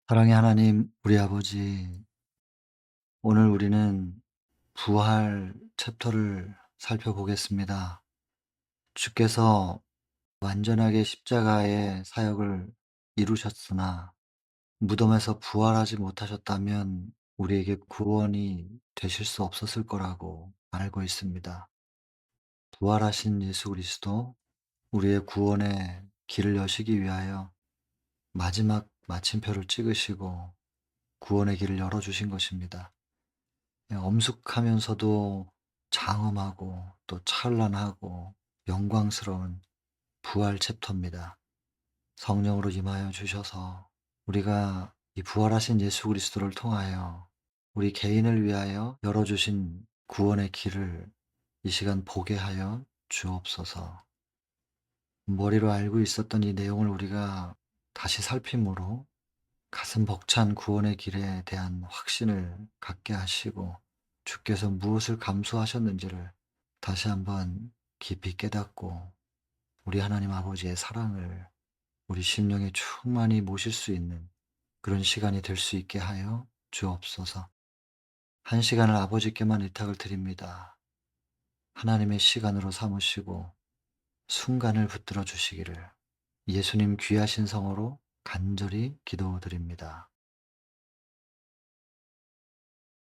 사랑의 하나님, 우리 아버지, 오늘 우리는 부활 챕터를 살펴보겠습니다. 주께서 완전하게 십자가의 사역을 이루셨으나 무덤에서 부활하지 못하셨다면 우리에게 구원이 되실 수 없었을 거라고 알고 있습니다. 부활하신 예수 그리스도, 우리의 구원의 길을 여시기 위하여 마지막 마침표를 찍으시고 구원의 길을 열어주신 것입니다. 엄숙하면서도 장엄하고 또 찬란하고 영광스러운 부활 챕터입니다. 성령으로 임하여 주셔서 우리가 이 부활하신 예수 그리스도를 통하여 우리 개인을 위하여 열어주신 구원의 길을 이 시간 보게 하여 주옵소서. 머리로 알고 있었던 이 내용을 우리가 다시 살핌으로 가슴 벅찬 구원의 길에 대한 확신을 갖게 하시고 주께서 무엇을 감수하셨는지를 다시 한번 깊이 깨닫고 우리 하나님 아버지의 사랑을 우리 심령에 충만히 모실 수 있는 그런 시간이 될 수 있게 하여 주옵소서. 한 시간을 아버지께만 의탁을 드립니다. 하나님의 시간으로 삼으시고 순간을 붙들어 주시기를 예수님 귀하신 성으로 간절히 기도드립니다.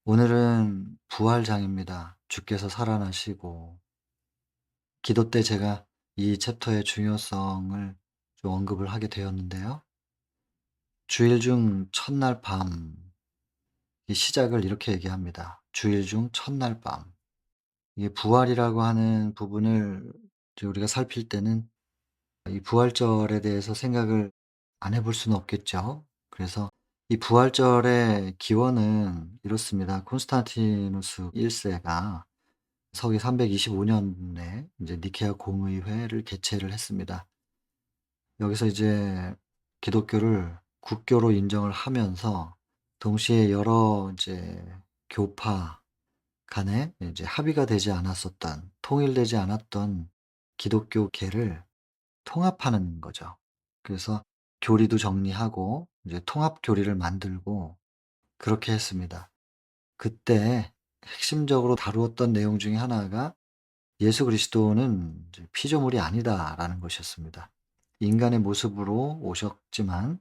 오늘은 부활장입니다. 주께서 살아나시고 기도 때 제가 이 챕터의 중요성을 좀 언급을 하게 되었는데요. 주일 중 첫날 밤, 이 시작을 이렇게 얘기합니다. 주일 중 첫날 밤. 이게 부활이라고 하는 부분을 이제 우리가 살필 때는 이 부활절에 대해서 생각을 안 해볼 수는 없겠죠. 그래서 이 부활절의 기원은 이렇습니다. 콘스탄티누스 1 세가 서기 325 년에 이제 니케아 공의회를 개최를 했습니다. 여기서 이제 기독교를 국교로 인정을 하면서 동시에 여러 이제 교파 간에 이제 합의가 되지 않았었던, 통일되지 않았던 기독교계를 통합하는 거죠. 그래서 교리도 정리하고 이제 통합 교리를 만들고 그렇게 했습니다. 그때 핵심적으로 다루었던 내용 중에 하나가 예수 그리스도는 이제 피조물이 아니다라는 것이었습니다. 인간의 모습으로 오셨지만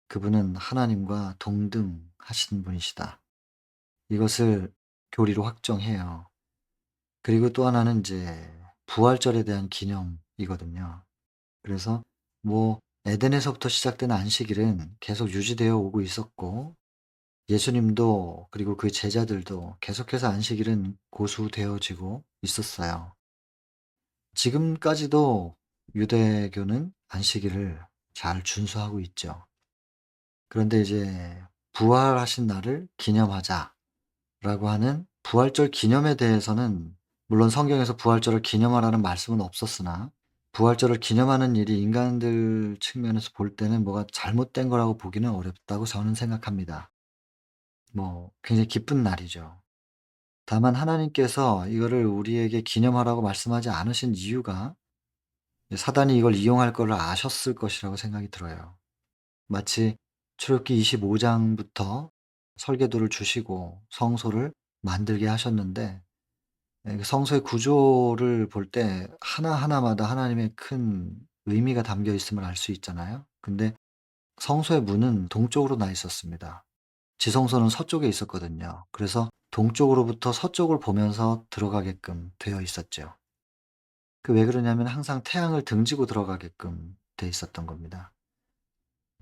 그분은 하나님과 동등하신 분이시다. 이것을 교리로 확정해요. 그리고 또 하나는 이제 부활절에 대한 기념이거든요. 그래서 뭐 에덴에서부터 시작된 안식일은 계속 유지되어 오고 있었고 예수님도 그리고 그 제자들도 계속해서 안식일은 고수되어지고 있었어요. 지금까지도 유대교는 안식일을 잘 준수하고 있죠. 그런데 이제 부활하신 날을 기념하자라고 하는 부활절 기념에 대해서는 물론 성경에서 부활절을 기념하라는 말씀은 없었으나 부활절을 기념하는 일이 인간들 측면에서 볼 때는 뭐가 잘못된 거라고 보기는 어렵다고 저는 생각합니다. 뭐 굉장히 기쁜 날이죠. 다만 하나님께서 이거를 우리에게 기념하라고 말씀하지 않으신 이유가 사단이 이걸 이용할 거를 아셨을 것이라고 생각이 들어요. 마치 출애굽기 25 장부터 설계도를 주시고 성소를 만들게 하셨는데 그 성소의 구조를 볼 때 하나하나마다 하나님의 큰 의미가 담겨 있음을 알 수 있잖아요. 근데 성소의 문은 동쪽으로 나 있었습니다. 지성소는 서쪽에 있었거든요. 그래서 동쪽으로부터 서쪽을 보면서 들어가게끔 되어 있었죠. 그 왜 그러냐면 항상 태양을 등지고 들어가게끔 돼 있었던 겁니다.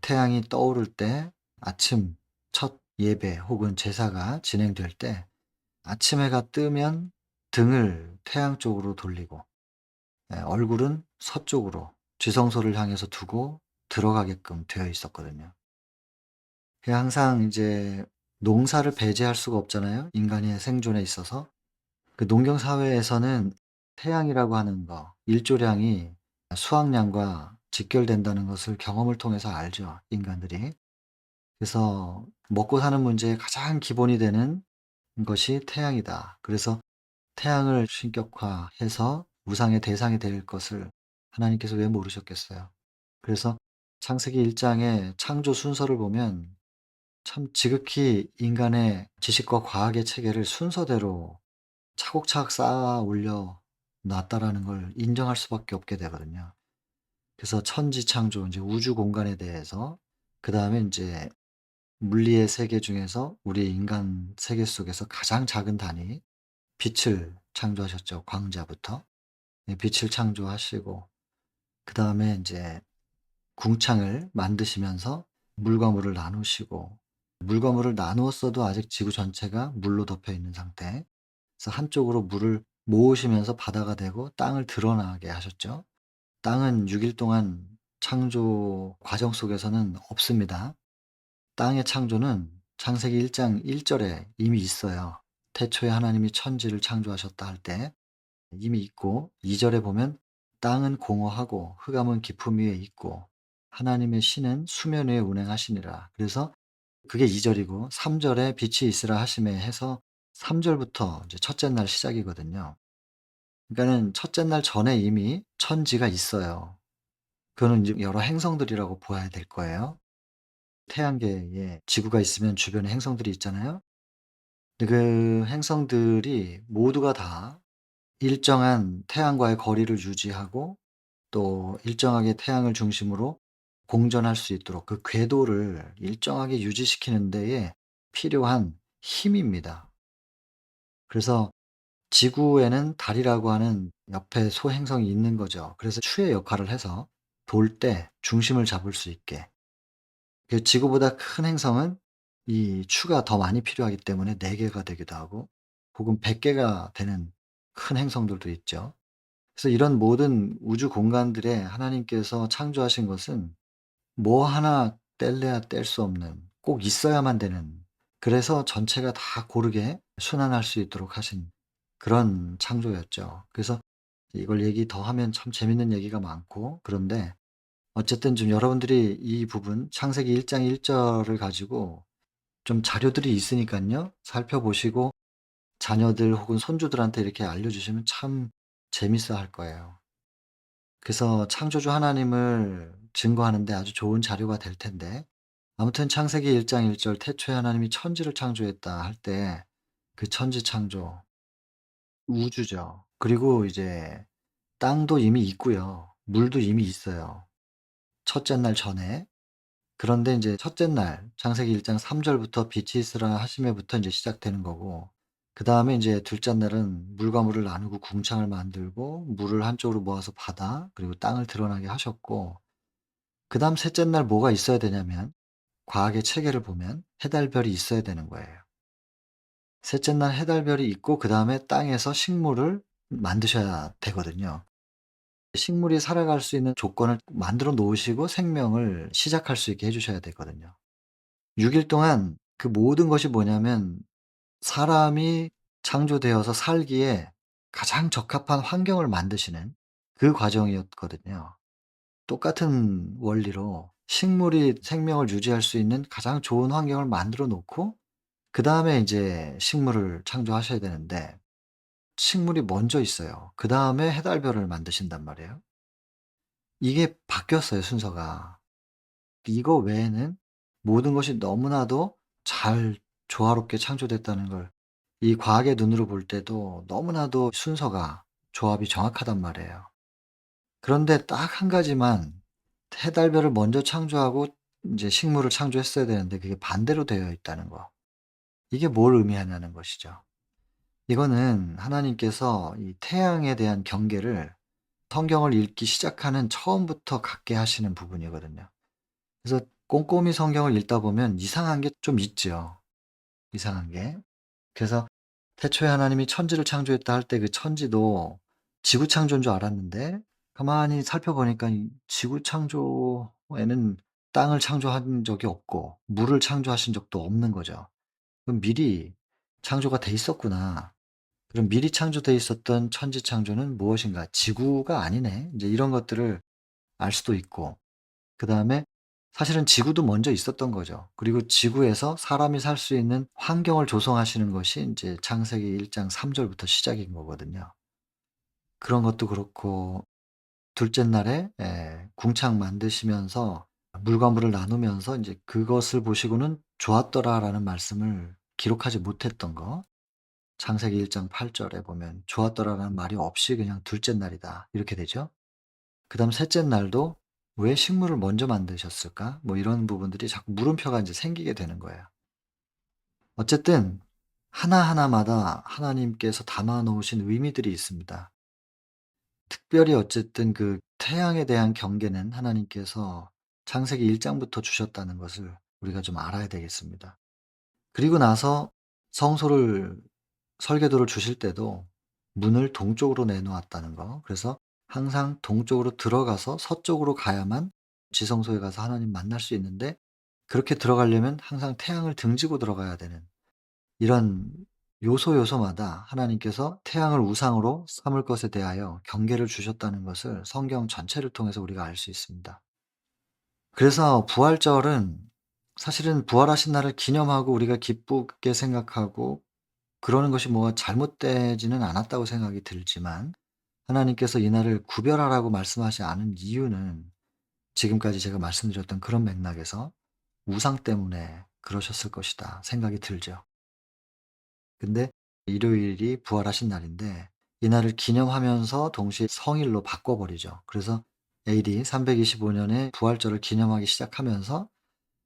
태양이 떠오를 때 아침 첫 예배 혹은 제사가 진행될 때 아침 해가 뜨면 등을 태양 쪽으로 돌리고 얼굴은 서쪽으로 지성소를 향해서 두고 들어가게끔 되어 있었거든요. 항상 이제 농사를 배제할 수가 없잖아요, 인간의 생존에 있어서. 그 농경 사회에서는 태양이라고 하는 거, 일조량이 수확량과 직결된다는 것을 경험을 통해서 알죠, 인간들이. 그래서 먹고 사는 문제의 가장 기본이 되는 것이 태양이다. 그래서 태양을 신격화해서 우상의 대상이 될 것을 하나님께서 왜 모르셨겠어요. 그래서 창세기 1 장의 창조 순서를 보면 참 지극히 인간의 지식과 과학의 체계를 순서대로 차곡차곡 쌓아 올려 놨다라는 걸 인정할 수밖에 없게 되거든요. 그래서 천지창조 인제 우주 공간에 대해서 그다음에 인제 물리의 세계 중에서 우리 인간 세계 속에서 가장 작은 단위 빛을 창조하셨죠, 광자부터. 예, 빛을 창조하시고 그다음에 인제 궁창을 만드시면서 물과 물을 나누시고, 물과 물을 나누었어도 아직 지구 전체가 물로 덮여 있는 상태. 그래서 한쪽으로 물을 모으시면서 바다가 되고 땅을 드러나게 하셨죠. 땅은 6일 동안 창조 과정 속에서는 없습니다. 땅의 창조는 창세기 1장 1 절에 이미 있어요. 태초에 하나님이 천지를 창조하셨다 할 때 이미 있고, 2 절에 보면 "땅은 공허하고 흑암은 깊음 위에 있고 하나님의 신은 수면 위에 운행하시니라." 그래서 그게 2 절이고, 3 절에 "빛이 있으라 하시매." 해서 3 절부터 이제 첫째 날 시작이거든요. 그러니까는 첫째 날 전에 이미 천지가 있어요. 그거는 이제 여러 행성들이라고 보아야 될 거예요. 태양계에 지구가 있으면 주변에 행성들이 있잖아요. 근데 그 행성들이 모두가 다 일정한 태양과의 거리를 유지하고 또 일정하게 태양을 중심으로 공전할 수 있도록 그 궤도를 일정하게 유지시키는 데에 필요한 힘입니다. 그래서 지구에는 달이라고 하는 옆에 소행성이 있는 거죠. 그래서 추의 역할을 해서 돌 때 중심을 잡을 수 있게. 그 지구보다 큰 행성은 이 추가 더 많이 필요하기 때문에 4 개가 되기도 하고 혹은 100 개가 되는 큰 행성들도 있죠. 그래서 이런 모든 우주 공간들에 하나님께서 창조하신 것은 뭐 하나 뗄래야 뗄 수 없는, 꼭 있어야만 되는, 그래서 전체가 다 고르게 순환할 수 있도록 하신 그런 창조였죠. 그래서 이걸 얘기 더 하면 참 재밌는 얘기가 많고, 그런데 어쨌든 좀 여러분들이 이 부분 창세기 1장 1 절을 가지고 좀 자료들이 있으니깐요, 살펴보시고 자녀들 혹은 손주들한테 이렇게 알려주시면 참 재밌어 할 거예요. 그래서 창조주 하나님을 증거하는 데 아주 좋은 자료가 될 텐데, 아무튼 창세기 1장 1절 "태초에 하나님이 천지를 창조했다." 할 때 그 천지 창조, 우주죠. 그리고 이제 땅도 이미 있고요. 물도 이미 있어요, 첫째 날 전에. 그런데 인제 첫째 날 창세기 1장 3 절부터 "빛이 있으라 하시매"부터 인제 시작되는 거고, 그다음에 인제 둘째 날은 물과 물을 나누고 궁창을 만들고 물을 한쪽으로 모아서 바다 그리고 땅을 드러나게 하셨고, 그다음 셋째 날 뭐가 있어야 되냐면 과학의 체계를 보면 해달별이 있어야 되는 거예요. 셋째 날 해달별이 있고 그다음에 땅에서 식물을 만드셔야 되거든요. 식물이 살아갈 수 있는 조건을 만들어 놓으시고 생명을 시작할 수 있게 해 주셔야 되거든요. 6일 동안 그 모든 것이 뭐냐면 사람이 창조되어서 살기에 가장 적합한 환경을 만드시는 그 과정이었거든요. 똑같은 원리로 식물이 생명을 유지할 수 있는 가장 좋은 환경을 만들어 놓고 그다음에 인제 식물을 창조하셔야 되는데, 식물이 먼저 있어요. 그다음에 해달별을 만드신단 말이에요. 이게 바뀌었어요, 순서가. 이거 외에는 모든 것이 너무나도 잘 조화롭게 창조됐다는 걸 이 과학의 눈으로 볼 때도 너무나도 순서가, 조합이 정확하단 말이에요. 그런데 딱 한 가지만, 해달별을 먼저 창조하고 인제 식물을 창조했어야 되는데 그게 반대로 되어 있다는 거. 이게 뭘 의미하냐는 것이죠. 이거는 하나님께서 이 태양에 대한 경계를 성경을 읽기 시작하는 처음부터 갖게 하시는 부분이거든요. 그래서 꼼꼼히 성경을 읽다 보면 이상한 게 좀 있죠, 이상한 게. 그래서 태초에 하나님이 천지를 창조했다 할 때 그 천지도 지구 창조인 줄 알았는데 가만히 살펴보니까 이 지구 창조에는 땅을 창조한 적이 없고 물을 창조하신 적도 없는 거죠. 그럼 미리 창조가 돼 있었구나. 그럼 미리 창조돼 있었던 천지 창조는 무엇인가? 지구가 아니네. 인제 이런 것들을 알 수도 있고, 그다음에 사실은 지구도 먼저 있었던 거죠. 그리고 지구에서 사람이 살 수 있는 환경을 조성하시는 것이 인제 창세기 1장 3 절부터 시작인 거거든요. 그런 것도 그렇고 둘째 날에 궁창 만드시면서 물과 물을 나누면서 인제 그것을 보시고는 "좋았더라."라는 말씀을 기록하지 못했던 거. 창세기 1장 8 절에 보면 "좋았더라."라는 말이 없이 그냥 둘째 날이다 이렇게 되죠. 그다음 셋째 날도 '왜 식물을 먼저 만드셨을까?' 뭐 이런 부분들이 자꾸 물음표가 인제 생기게 되는 거예요. 어쨌든 하나하나마다 하나님께서 담아 놓으신 의미들이 있습니다. 특별히 어쨌든 그 태양에 대한 경계는 하나님께서 창세기 1 장부터 주셨다는 것을 우리가 좀 알아야 되겠습니다. 그리고 나서 성소를 설계도를 주실 때도 문을 동쪽으로 내놓았다는 거. 그래서 항상 동쪽으로 들어가서 서쪽으로 가야만 지성소에 가서 하나님 만날 수 있는데, 그렇게 들어가려면 항상 태양을 등지고 들어가야 되는, 이런 요소요소마다 하나님께서 태양을 우상으로 삼을 것에 대하여 경계를 주셨다는 것을 성경 전체를 통해서 우리가 알 수 있습니다. 그래서 부활절은 사실은 부활하신 날을 기념하고 우리가 기쁘게 생각하고 그러는 것이 뭐가 잘못되지는 않았다고 생각이 들지만, 하나님께서 이날을 구별하라고 말씀하지 않은 이유는 지금까지 제가 말씀드렸던 그런 맥락에서 '우상 때문에 그러셨을 것이다.' 생각이 들죠. 근데 일요일이 부활하신 날인데 이날을 기념하면서 동시에 성일로 바꿔 버리죠. 그래서 AD 325 년에 부활절을 기념하기 시작하면서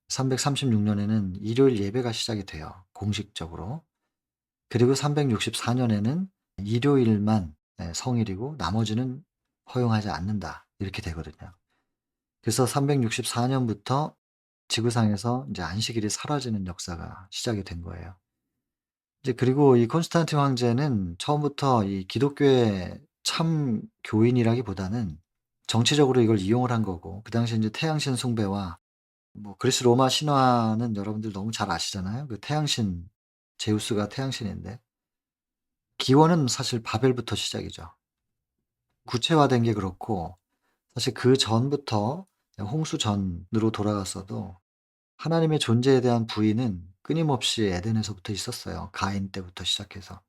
336 년에는 일요일 예배가 시작이 돼요, 공식적으로. 그리고 364 년에는 일요일만 성일이고 나머지는 허용하지 않는다, 이렇게 되거든요. 그래서 364 년부터 지구상에서 인제 안식일이 사라지는 역사가 시작이 된 거예요. 이제 그리고 이 콘스탄틴 황제는 처음부터 이 기독교의 참 교인이라기보다는 정치적으로 이걸 이용을 한 거고, 그 당시에 인제 태양신 숭배와 뭐 그리스 로마 신화는 여러분들 너무 잘 아시잖아요. 그 태양신, 제우스가 태양신인데 기원은 사실 바벨부터 시작이죠. 구체화된 게 그렇고, 사실 그전부터 홍수 전으로 돌아갔어도 하나님의 존재에 대한 부인은 끊임없이 에덴에서부터 있었어요, 가인 때부터 시작해서.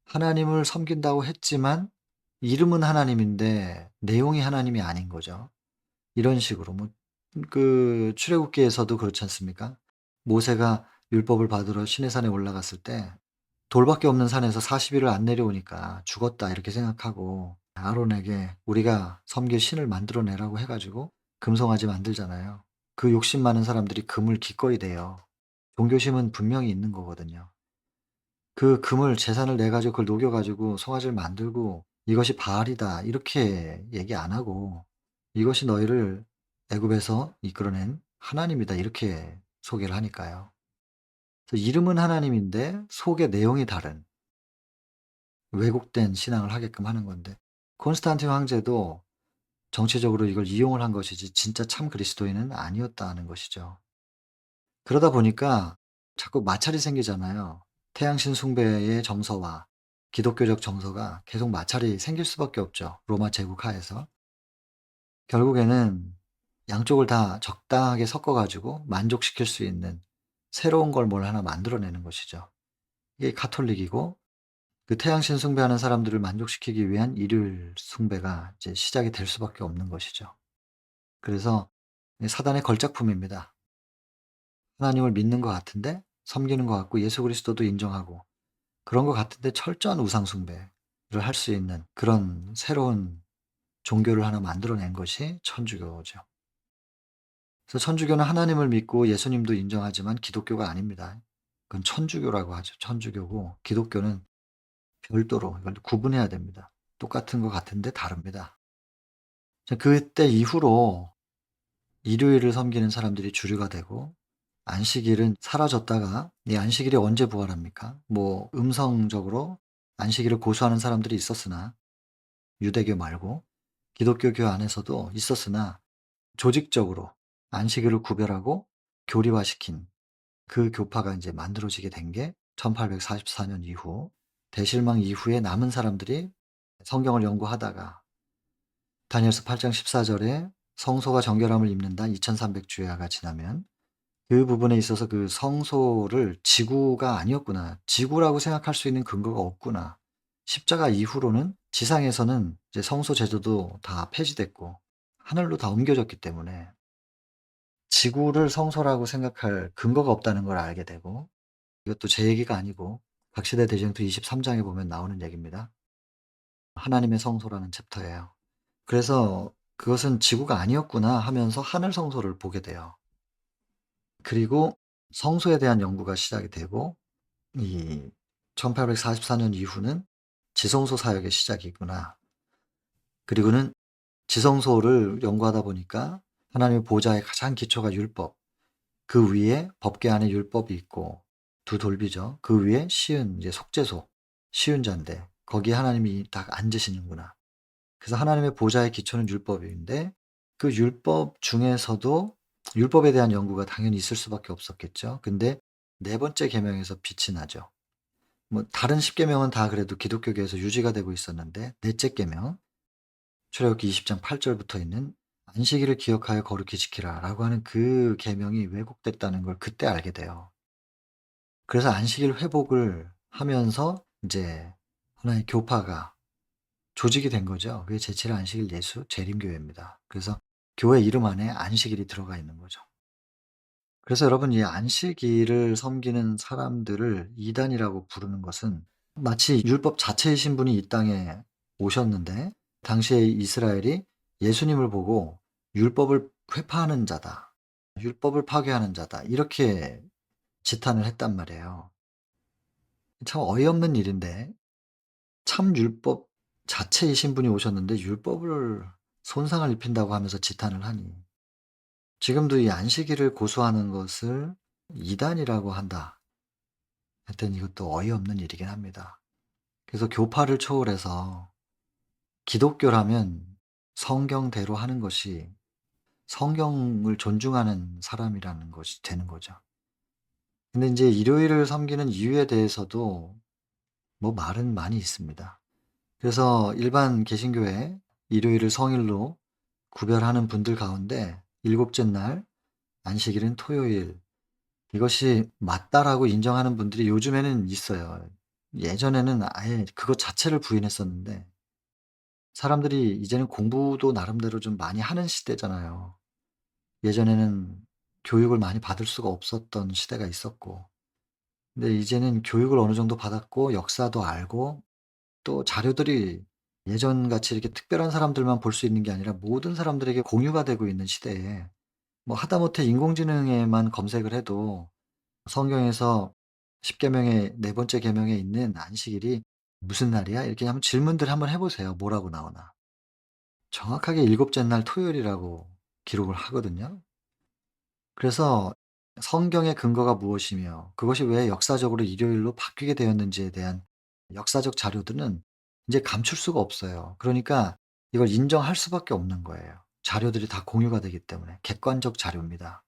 하나님을 섬긴다고 했지만 이름은 하나님인데 내용이 하나님이 아닌 거죠. 이런 식으로 뭐 그 출애굽기에서도 그렇지 않습니까? 모세가 율법을 받으러 시내산에 올라갔을 때 돌밖에 없는 산에서 40 일을 안 내려오니까 '죽었다.' 이렇게 생각하고 아론에게 "우리가 섬길 신을 만들어 내라."고 해 가지고 금송아지 만들잖아요. 그 욕심 많은 사람들이 금을 기꺼이 대요. 종교심은 분명히 있는 거거든요. 그 금을 제산을 내 가지고 그걸 녹여 가지고 송아지를 만들고 "이것이 바알이다." 이렇게 얘기 안 하고 "이것이 너희를 애굽에서 이끌어낸 하나님이다." 이렇게 소개를 하니까요. 그래서 이름은 하나님인데 속의 내용이 다른 왜곡된 신앙을 하게끔 하는 건데, 콘스탄틴 황제도 정치적으로 이걸 이용을 한 것이지 진짜 참 그리스도인은 아니었다는 것이죠. 그러다 보니까 자꾸 마찰이 생기잖아요. 태양신 숭배의 정서와 기독교적 정서가 계속 마찰이 생길 수밖에 없죠, 로마 제국 하에서. 결국에는 양쪽을 다 적당하게 섞어 가지고 만족시킬 수 있는 새로운 걸 뭘 하나 만들어내는 것이죠. 이게 가톨릭이고, 그 태양신 숭배하는 사람들을 만족시키기 위한 일요일 숭배가 이제 시작이 될 수밖에 없는 것이죠. 그래서 이 사단의 걸작품입니다. 하나님을 믿는 것 같은데 섬기는 것 같고 예수 그리스도도 인정하고 그런 것 같은데 철저한 우상 숭배를 할 수 있는 그런 새로운 종교를 하나 만들어낸 것이 천주교죠. 그래서 천주교는 하나님을 믿고 예수님도 인정하지만 기독교가 아닙니다. 그건 천주교라고 하죠. 천주교고 기독교는 별도로 이걸 구분해야 됩니다. 똑같은 것 같은데 다릅니다. 자, 그때 이후로 일요일을 섬기는 사람들이 주류가 되고 안식일은 사라졌다가 이 안식일이 언제 부활합니까? 뭐 음성적으로 안식일을 고수하는 사람들이 있었으나, 유대교 말고 기독교 안에서도 있었으나 조직적으로 안식일을 구별하고 교리화시킨 그 교파가 인제 만들어지게 된 게 1844년 이후 대실망 이후에 남은 사람들이 성경을 연구하다가 다니엘서 8장 14 절에 "성소가 정결함을 입는다. 2300 주야가 지나면." 그 부분에 있어서 그 성소를 지구가 아니었구나. 지구라고 생각할 수 있는 근거가 없구나. 십자가 이후로는 지상에서는 이제 성소 제도도 다 폐지됐고 하늘로 다 옮겨졌기 때문에 지구를 성소라고 생각할 근거가 없다는 걸 알게 되고, 이것도 제 얘기가 아니고 각시대 대쟁투 23 장에 보면 나오는 얘기입니다. 하나님의 성소라는 챕터예요. 그래서 '그것은 지구가 아니었구나.' 하면서 하늘 성소를 보게 돼요. 그리고 성소에 대한 연구가 시작이 되고, 이 1844년 이후는 지성소 사역의 시작이구나. 그리고는 지성소를 연구하다 보니까 하나님의 보좌의 가장 기초가 율법, 그 위에 법궤 안에 율법이 있고, 두 돌비죠. 그 위에 시은, 이제 속죄소, 시은자인데 거기에 하나님이 딱 앉으시는구나. 그래서 하나님의 보좌의 기초는 율법인데, 그 율법 중에서도 율법에 대한 연구가 당연히 있을 수밖에 없었겠죠. 근데 네 번째 계명에서 빛이 나죠. 뭐 다른 10 계명은 다 그래도 기독교계에서 유지가 되고 있었는데, 넷째 계명, 출애굽기 20장 8 절부터 있는 "안식일을 기억하여 거룩히 지키라."라고 하는 그 계명이 왜곡됐다는 걸 그때 알게 돼요. 그래서 안식일 회복을 하면서 인제 하나의 교파가 조직이 된 거죠. 그게 제7 안식일 예수 재림교회입니다. 그래서 교회 이름 안에 안식일이 들어가 있는 거죠. 그래서 여러분, 이 안식일을 섬기는 사람들을 이단이라고 부르는 것은, 마치 율법 자체이신 분이 이 땅에 오셨는데 당시에 이스라엘이 예수님을 보고 "율법을 회파하는 자다. 율법을 파괴하는 자다." 이렇게 지탄을 했단 말이에요. 참 어이없는 일인데, 참 율법 자체이신 분이 오셨는데 율법을 손상을 입힌다고 하면서 지탄을 하니, 지금도 이 안식일을 고수하는 것을 이단이라고 한다. 하여튼 이것도 어이없는 일이긴 합니다. 그래서 교파를 초월해서 기독교라면 성경대로 하는 것이 성경을 존중하는 사람이라는 것이 되는 거죠. 근데 인제 일요일을 섬기는 이유에 대해서도 뭐 말은 많이 있습니다. 그래서 일반 개신교회 일요일을 성일로 구별하는 분들 가운데 일곱째 날, 안식일은 토요일, 이것이 맞다라고 인정하는 분들이 요즘에는 있어요. 예전에는 아예 그것 자체를 부인했었는데, 사람들이 이제는 공부도 나름대로 좀 많이 하는 시대잖아요. 예전에는 교육을 많이 받을 수가 없었던 시대가 있었고, 근데 이제는 교육을 어느 정도 받았고 역사도 알고, 또 자료들이 예전같이 이렇게 특별한 사람들만 볼 수 있는 게 아니라 모든 사람들에게 공유가 되고 있는 시대에, 뭐 하다못해 인공지능에만 검색을 해도 성경에서 10 계명의 네 번째 계명에 있는 안식일이 "무슨 날이야?" 이렇게 한번 질문들 한번 해 보세요. 뭐라고 나오나. 정확하게 일곱째 날 토요일이라고 기록을 하거든요. 그래서 성경의 근거가 무엇이며 그것이 왜 역사적으로 일요일로 바뀌게 되었는지에 대한 역사적 자료들은 인제 감출 수가 없어요. 그러니까 이걸 인정할 수밖에 없는 거예요. 자료들이 다 공유가 되기 때문에. 객관적 자료입니다.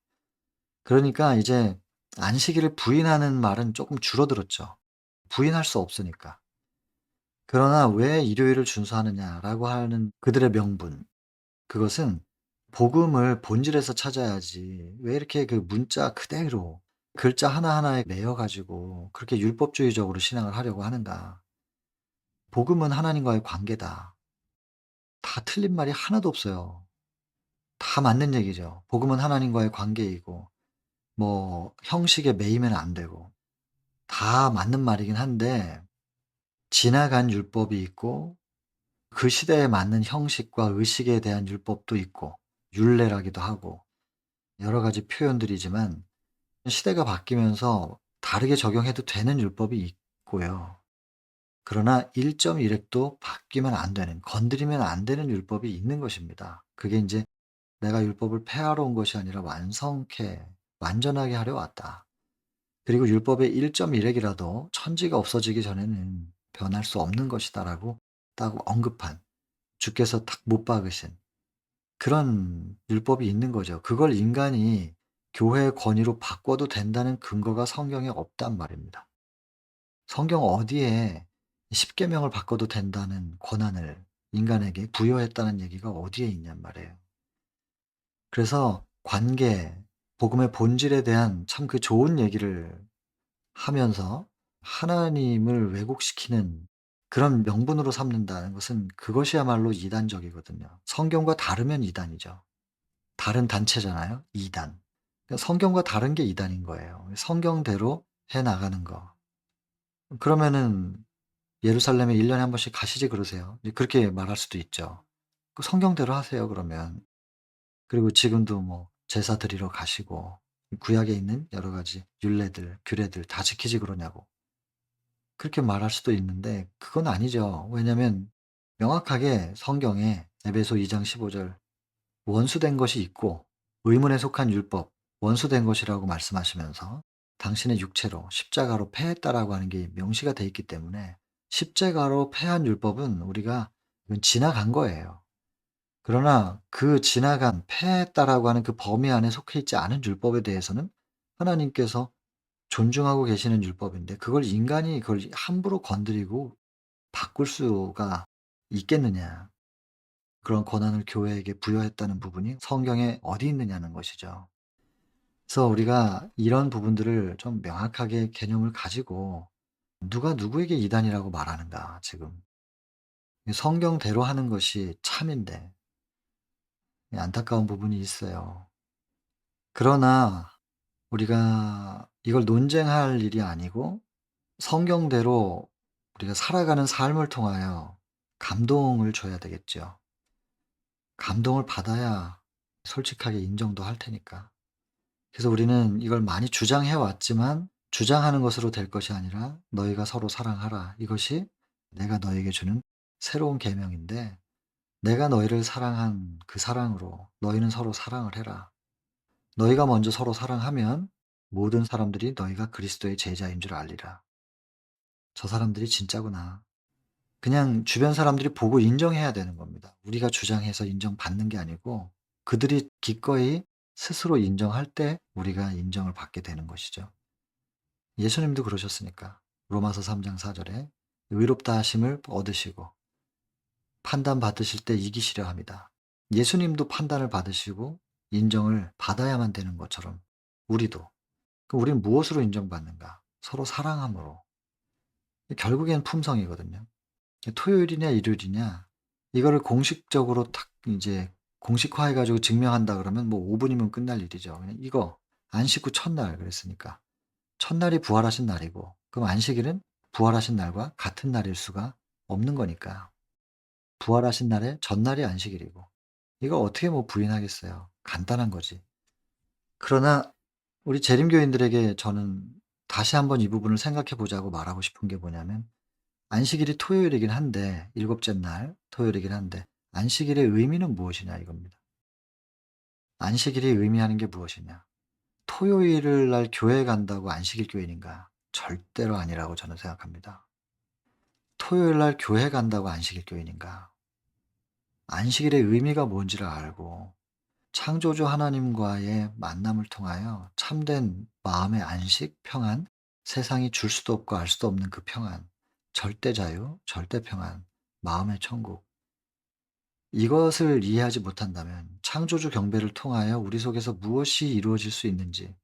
그러니까 이제 안식일을 부인하는 말은 쪼끔 줄어들었죠. 부인할 수 없으니까. 그러나 "왜 일요일을 준수하느냐?"라고 하는 그들의 명분, 그것은 복음을 본질에서 찾아야지, 왜 이렇게 그 문자 그대로 글자 하나하나에 매여 가지고 그렇게 율법주의적으로 신앙을 하려고 하는가. 복음은 하나님과의 관계다. 다 틀린 말이 하나도 없어요. 다 맞는 얘기죠. 복음은 하나님과의 관계이고, 뭐 형식에 매이면 안 되고, 다 맞는 말이긴 한데, 지나간 율법이 있고 그 시대에 맞는 형식과 의식에 대한 율법도 있고, 율례라기도 하고 여러 가지 표현들이지만, 시대가 바뀌면서 다르게 적용해도 되는 율법이 있고요. 그러나 1.1획도 바뀌면 안 되는, 건드리면 안 되는 율법이 있는 것입니다. 그게 인제 '내가 율법을 폐하러 온 것이 아니라 완성케 완전하게 하려 왔다.' 그리고 '율법의 1.1획이라도 천지가 없어지기 전에는 변할 수 없는 것이다.'라고 딱 언급한, 주께서 딱 못 박으신 그런 율법이 있는 거죠. 그걸 인간이 교회의 권위로 바꿔도 된다는 근거가 성경에 없단 말입니다. 성경 어디에 10 계명을 바꿔도 된다는 권한을 인간에게 부여했다는 얘기가 어디에 있냔 말이에요. 그래서 관계, 복음의 본질에 대한 참 그 좋은 얘기를 하면서 하나님을 왜곡시키는 그런 명분으로 삼는다는 것은, 그것이야말로 이단적이거든요. 성경과 다르면 이단이죠. 다른 단체잖아요, 이단. 그러니까 성경과 다른 게 이단인 거예요. 성경대로 해 나가는 거. 그러면은 "예루살렘에 1 년에 한 번씩 가시지." 그러세요. 이제 그렇게 말할 수도 있죠. 그 성경대로 하세요 그러면. 그리고 지금도 뭐 제사 드리러 가시고 구약에 있는 여러 가지 율례들, 규례들 다 지키지 그러냐고. 그렇게 말할 수도 있는데 그건 아니죠. 왜냐면 명확하게 성경에 에베소 2장 15절 원수된 것이 있고 의문에 속한 율법 원수된 것이라고 말씀하시면서 당신의 육체로 십자가로 패했다라고 하는 게 명시가 돼 있기 때문에 십자가로 패한 율법은 우리가 이건 지나간 거예요. 그러나 그 지나간 패했다라고 하는 그 범위 안에 속해 있지 않은 율법에 대해서는 하나님께서 존중하고 계시는 율법인데 그걸 인간이 그걸 함부로 건드리고 바꿀 수가 있겠느냐. 그런 권한을 교회에게 부여했다는 부분이 성경에 어디 있느냐는 것이죠. 그래서 우리가 이런 부분들을 좀 명확하게 개념을 가지고 누가 누구에게 이단이라고 말하는가 지금. 성경대로 하는 것이 참인데 안타까운 부분이 있어요. 그러나 우리가 이걸 논쟁할 일이 아니고 성경대로 우리가 살아가는 삶을 통하여 감동을 줘야 되겠죠. 감동을 받아야 솔직하게 인정도 할 테니까. 그래서 우리는 이걸 많이 주장해 왔지만 주장하는 것으로 될 것이 아니라 "너희가 서로 사랑하라." 이것이 내가 너에게 주는 새로운 계명인데 "내가 너희를 사랑한 그 사랑으로 너희는 서로 사랑을 해라." 너희가 먼저 서로 사랑하면 모든 사람들이 너희가 그리스도의 제자인 줄 알리라. 저 사람들이 진짜구나. 그냥 주변 사람들이 보고 인정해야 되는 겁니다. 우리가 주장해서 인정받는 게 아니고 그들이 기꺼이 스스로 인정할 때 우리가 인정을 받게 되는 것이죠. 예수님도 그러셨으니까. 로마서 3장 4 절에 의롭다 하심을 얻으시고 판단받으실 때 이기시려 합니다. 예수님도 판단을 받으시고 인정을 받아야만 되는 것처럼 우리도. 그럼 우리는 무엇으로 인정받는가? 서로 사랑함으로. 결국엔 품성이거든요. 토요일이냐 일요일이냐 이거를 공식적으로 탁 이제 공식화해 가지고 증명한다 그러면 뭐 5 분이면 끝날 일이죠. 그냥 이거 안식 후 첫날 그랬으니까. 첫날이 부활하신 날이고 그럼 안식일은 부활하신 날과 같은 날일 수가 없는 거니까. 부활하신 날의 전날이 안식일이고. 이거 어떻게 뭐 부인하겠어요. 간단한 거지. 그러나 우리 재림교인들에게 저는 다시 한번 이 부분을 생각해 보자고 말하고 싶은 게 뭐냐면 안식일이 토요일이긴 한데 일곱째 날 토요일이긴 한데 안식일의 의미는 무엇이냐 이겁니다. 안식일이 의미하는 게 무엇이냐. 토요일 날 교회 간다고 안식일 교인인가? 절대로 아니라고 저는 생각합니다. 토요일 날 교회 간다고 안식일 교인인가? 안식일의 의미가 뭔지를 알고 창조주 하나님과의 만남을 통하여 참된 마음의 안식, 평안, 세상이 줄 수도 없고 알 수도 없는 그 평안, 절대 자유, 절대 평안, 마음의 천국. 이것을 이해하지 못한다면 창조주 경배를 통하여 우리 속에서 무엇이 이루어질 수 있는지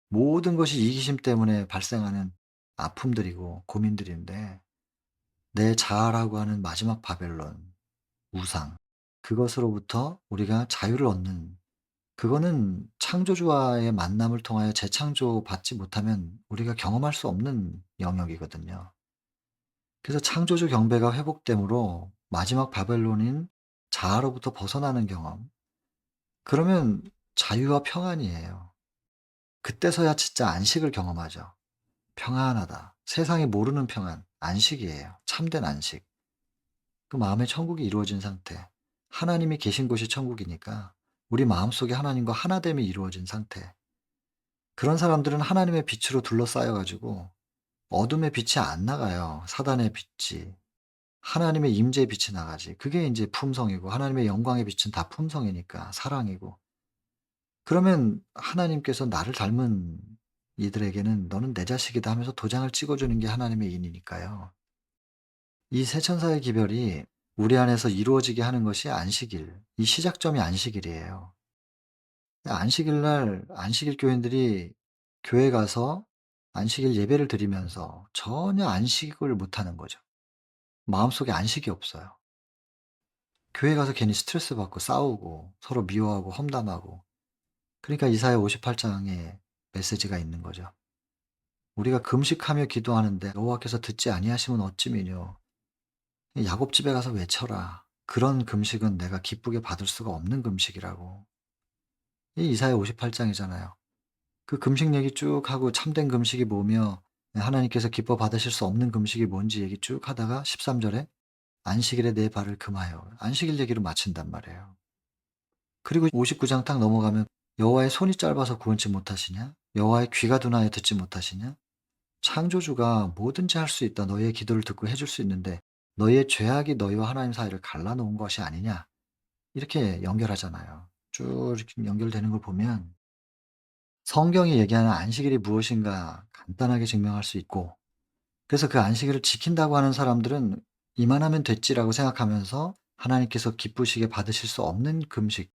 모든 것이 이기심 때문에 발생하는 아픔들이고 고민들인데 내 자아라고 하는 마지막 바벨론, 우상 그것으로부터 우리가 자유를 얻는 그거는 창조주와의 만남을 통하여 재창조받지 못하면 우리가 경험할 수 없는 영역이거든요. 그래서 창조주 경배가 회복됨으로 마지막 바벨론인 자아로부터 벗어나는 경험. 그러면 자유와 평안이에요. 그때서야 진짜 안식을 경험하죠. 평안하다. 세상이 모르는 평안. 안식이에요. 참된 안식. 그 마음의 천국이 이루어진 상태. 하나님이 계신 곳이 천국이니까 우리 마음속에 하나님과 하나됨이 이루어진 상태. 그런 사람들은 하나님의 빛으로 둘러싸여 가지고 어둠의 빛이 안 나가요. 사단의 빛이. 하나님의 임재의 빛이 나가지. 그게 인제 품성이고 하나님의 영광의 빛은 다 품성이니까 사랑이고. 그러면 하나님께서 나를 닮은 이들에게는 "너는 내 자식이다." 하면서 도장을 찍어 주는 게 하나님의 인이니까요. 이 세 천사의 기별이 우리 안에서 이루어지게 하는 것이 안식일. 이 시작점이 안식일이에요. 안식일 날 안식일 교인들이 교회 가서 안식일 예배를 드리면서 전혀 안식을 못 하는 거죠. 마음속에 안식이 없어요. 교회 가서 괜히 스트레스 받고 싸우고 서로 미워하고 험담하고 그러니까 이사야 58 장에 메시지가 있는 거죠. 우리가 금식하며 기도하는데 여호와께서 듣지 아니하시면 어찌미뇨. 야곱 집에 가서 외쳐라. 그런 금식은 내가 기쁘게 받을 수가 없는 금식이라고. 이 이사야 58 장이잖아요. 그 금식 얘기 쭉 하고 참된 금식이 뭐며 하나님께서 기뻐 받으실 수 없는 금식이 뭔지 얘기 쭉 하다가 13 절에 안식일에 내 발을 금하여 안식일 얘기로 마친단 말이에요. 그리고 59장 딱 넘어가면 여호와의 손이 짧아서 구원치 못하시냐? 여호와의 귀가 둔하여 듣지 못하시냐? 창조주가 뭐든지 할 수 있다. 너희의 기도를 듣고 해줄 수 있는데 너희의 죄악이 너희와 하나님 사이를 갈라놓은 것이 아니냐? 이렇게 연결하잖아요. 쭉 이렇게 연결되는 걸 보면 성경이 얘기하는 안식일이 무엇인가 간단하게 증명할 수 있고, 그래서 그 안식일을 지킨다고 하는 사람들은 '이만하면 됐지.'라고 생각하면서 하나님께서 기쁘시게 받으실 수 없는 금식,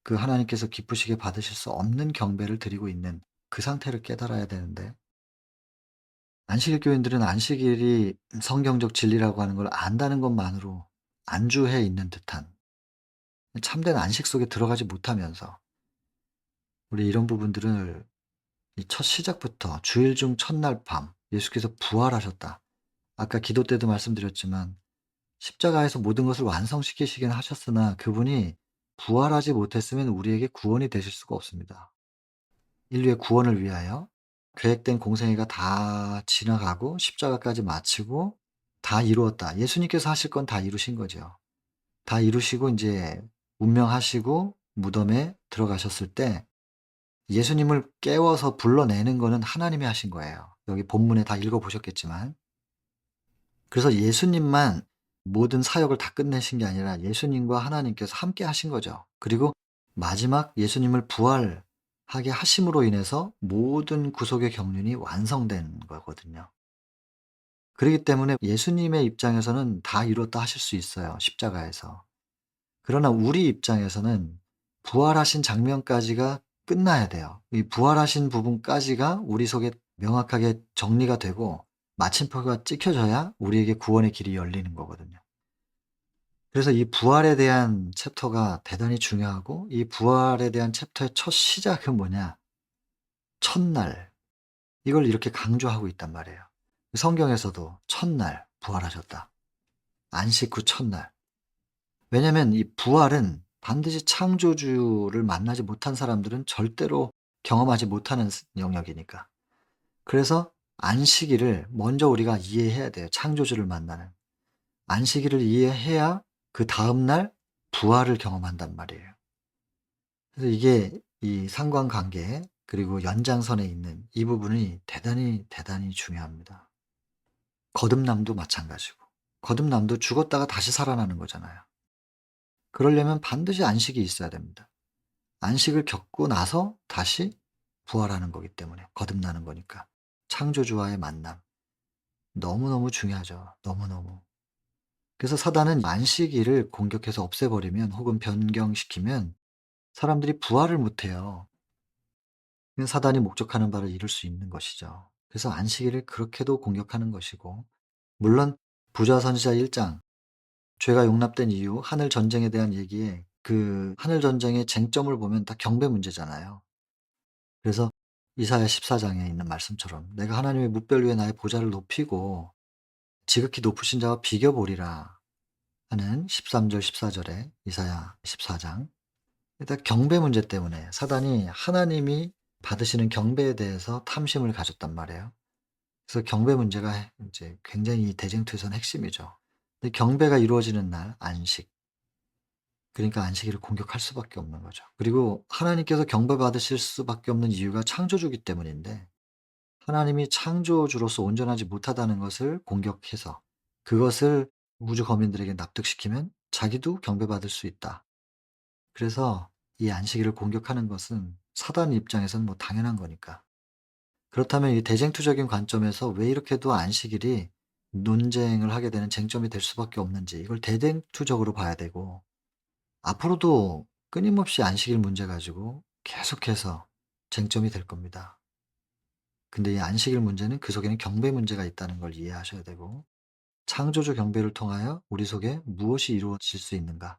그 하나님께서 기쁘시게 받으실 수 없는 경배를 드리고 있는 그 상태를 깨달아야 되는데, 안식일 교인들은 안식일이 성경적 진리라고 하는 걸 안다는 것만으로 안주해 있는 듯한, 참된 안식 속에 들어가지 못하면서 우리 이런 부분들을 이 첫 시작부터 주일 중 첫날 밤 예수께서 부활하셨다. 아까 기도 때도 말씀드렸지만 십자가에서 모든 것을 완성시키시긴 하셨으나 그분이 부활하지 못했으면 우리에게 구원이 되실 수가 없습니다. 인류의 구원을 위하여 계획된 공생애가 다 지나가고 십자가까지 마치고 다 이루었다. 예수님께서 하실 건 다 이루신 거죠. 다 이루시고 인제 운명하시고 무덤에 들어가셨을 때 예수님을 깨워서 불러내는 거는 하나님이 하신 거예요. 여기 본문에 다 읽어 보셨겠지만. 그래서 예수님만 모든 사역을 다 끝내신 게 아니라 예수님과 하나님께서 함께 하신 거죠. 그리고 마지막 예수님을 부활하게 하심으로 인해서 모든 구속의 경륜이 완성된 거거든요. 그렇기 때문에 예수님의 입장에서는 다 이뤘다 하실 수 있어요, 십자가에서. 그러나 우리 입장에서는 부활하신 장면까지가 끝나야 돼요. 이 부활하신 부분까지가 우리 속에 명확하게 정리가 되고 마침표가 찍혀져야 우리에게 구원의 길이 열리는 거거든요. 그래서 이 부활에 대한 챕터가 대단히 중요하고, 이 부활에 대한 챕터의 첫 시작은 뭐냐? 첫날. 이걸 이렇게 강조하고 있단 말이에요. 성경에서도 첫날 부활하셨다. 안식 후 첫날. 왜냐면 이 부활은 반드시 창조주를 만나지 못한 사람들은 절대로 경험하지 못하는 영역이니까. 그래서 안식일을 먼저 우리가 이해해야 돼요, 창조주를 만나는. 안식일을 이해해야 그다음 날 부활을 경험한단 말이에요. 그래서 이게 이 상관관계 그리고 연장선에 있는 이 부분이 대단히, 대단히 중요합니다. 거듭남도 마찬가지고. 거듭남도 죽었다가 다시 살아나는 거잖아요. 그러려면 반드시 안식이 있어야 됩니다. 안식을 겪고 나서 다시 부활하는 거기 때문에 거듭나는 거니까. 창조주와의 만남. 너무너무 중요하죠. 너무너무. 그래서 사단은 안식일을 공격해서 없애버리면 혹은 변경시키면 사람들이 부활을 못 해요. 사단이 목적하는 바를 이룰 수 있는 것이죠. 그래서 안식일을 그렇게도 공격하는 것이고, 물론 부자 선지자 1장 죄가 용납된 이유 하늘 전쟁에 대한 얘기에 그 하늘 전쟁의 쟁점을 보면 다 경배 문제잖아요. 그래서 이사야 14 장에 있는 말씀처럼 "내가 하나님의 뭇별 위에 나의 보좌를 높이고 지극히 높으신 자와 비교 보리라." 하는 13절 14 절에 이사야 14 장. 일단 경배 문제 때문에 사단이 하나님이 받으시는 경배에 대해서 탐심을 가졌단 말이에요. 그래서 경배 문제가 인제 굉장히 대쟁투에서는 핵심이죠. 근데 경배가 이루어지는 날 안식, 그러니까 안식일을 공격할 수밖에 없는 거죠. 그리고 하나님께서 경배받으실 수밖에 없는 이유가 창조주기 때문인데, 하나님이 창조주로서 온전하지 못하다는 것을 공격해서 그것을 우주 거민들에게 납득시키면 자기도 경배받을 수 있다. 그래서 이 안식일을 공격하는 것은 사단 입장에서는 뭐 당연한 거니까. 그렇다면 이 대쟁투적인 관점에서 왜 이렇게도 안식일이 논쟁을 하게 되는 쟁점이 될 수밖에 없는지, 이걸 대쟁투적으로 봐야 되고, 앞으로도 끊임없이 안식일 문제 가지고 계속해서 쟁점이 될 겁니다. 근데 이 안식일 문제는 그 속에는 경배 문제가 있다는 걸 이해하셔야 되고, 창조주 경배를 통하여 우리 속에 무엇이 이루어질 수 있는가?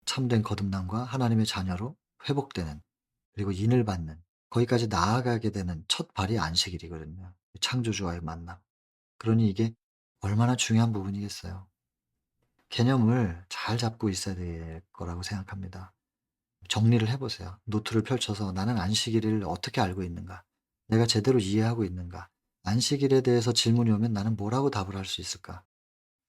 참된 거듭남과 하나님의 자녀로 회복되는 그리고 인을 받는, 거기까지 나아가게 되는 첫 발이 안식일이거든요. 창조주와의 만남. 그러니 이게 얼마나 중요한 부분이겠어요. 개념을 잘 잡고 있어야 될 거라고 생각합니다. 정리를 해 보세요. 노트를 펼쳐서 '나는 안식일을 어떻게 알고 있는가? 내가 제대로 이해하고 있는가? 안식일에 대해서 질문이 오면 나는 뭐라고 답을 할 수 있을까?'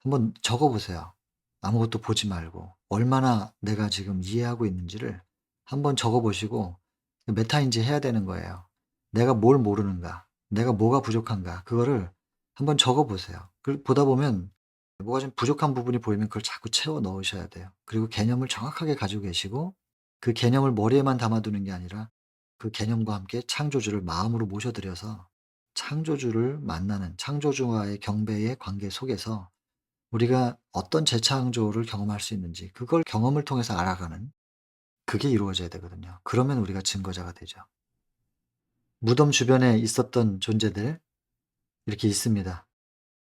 한번 적어 보세요. 아무것도 보지 말고 얼마나 내가 지금 이해하고 있는지를 한번 적어 보시고 메타인지 해야 되는 거예요. 내가 뭘 모르는가? 내가 뭐가 부족한가? 그거를 한번 적어 보세요. 보다 보면 뭐가 좀 부족한 부분이 보이면 그걸 자꾸 채워 넣으셔야 돼요. 그리고 개념을 정확하게 가지고 계시고 그 개념을 머리에만 담아 두는 게 아니라 그 개념과 함께 창조주를 마음으로 모셔 드려서 창조주를 만나는, 창조주와의 경배의 관계 속에서 우리가 어떤 재창조를 경험할 수 있는지 그걸 경험을 통해서 알아가는, 그게 이루어져야 되거든요. 그러면 우리가 증거자가 되죠. 무덤 주변에 있었던 존재들 이렇게 있습니다.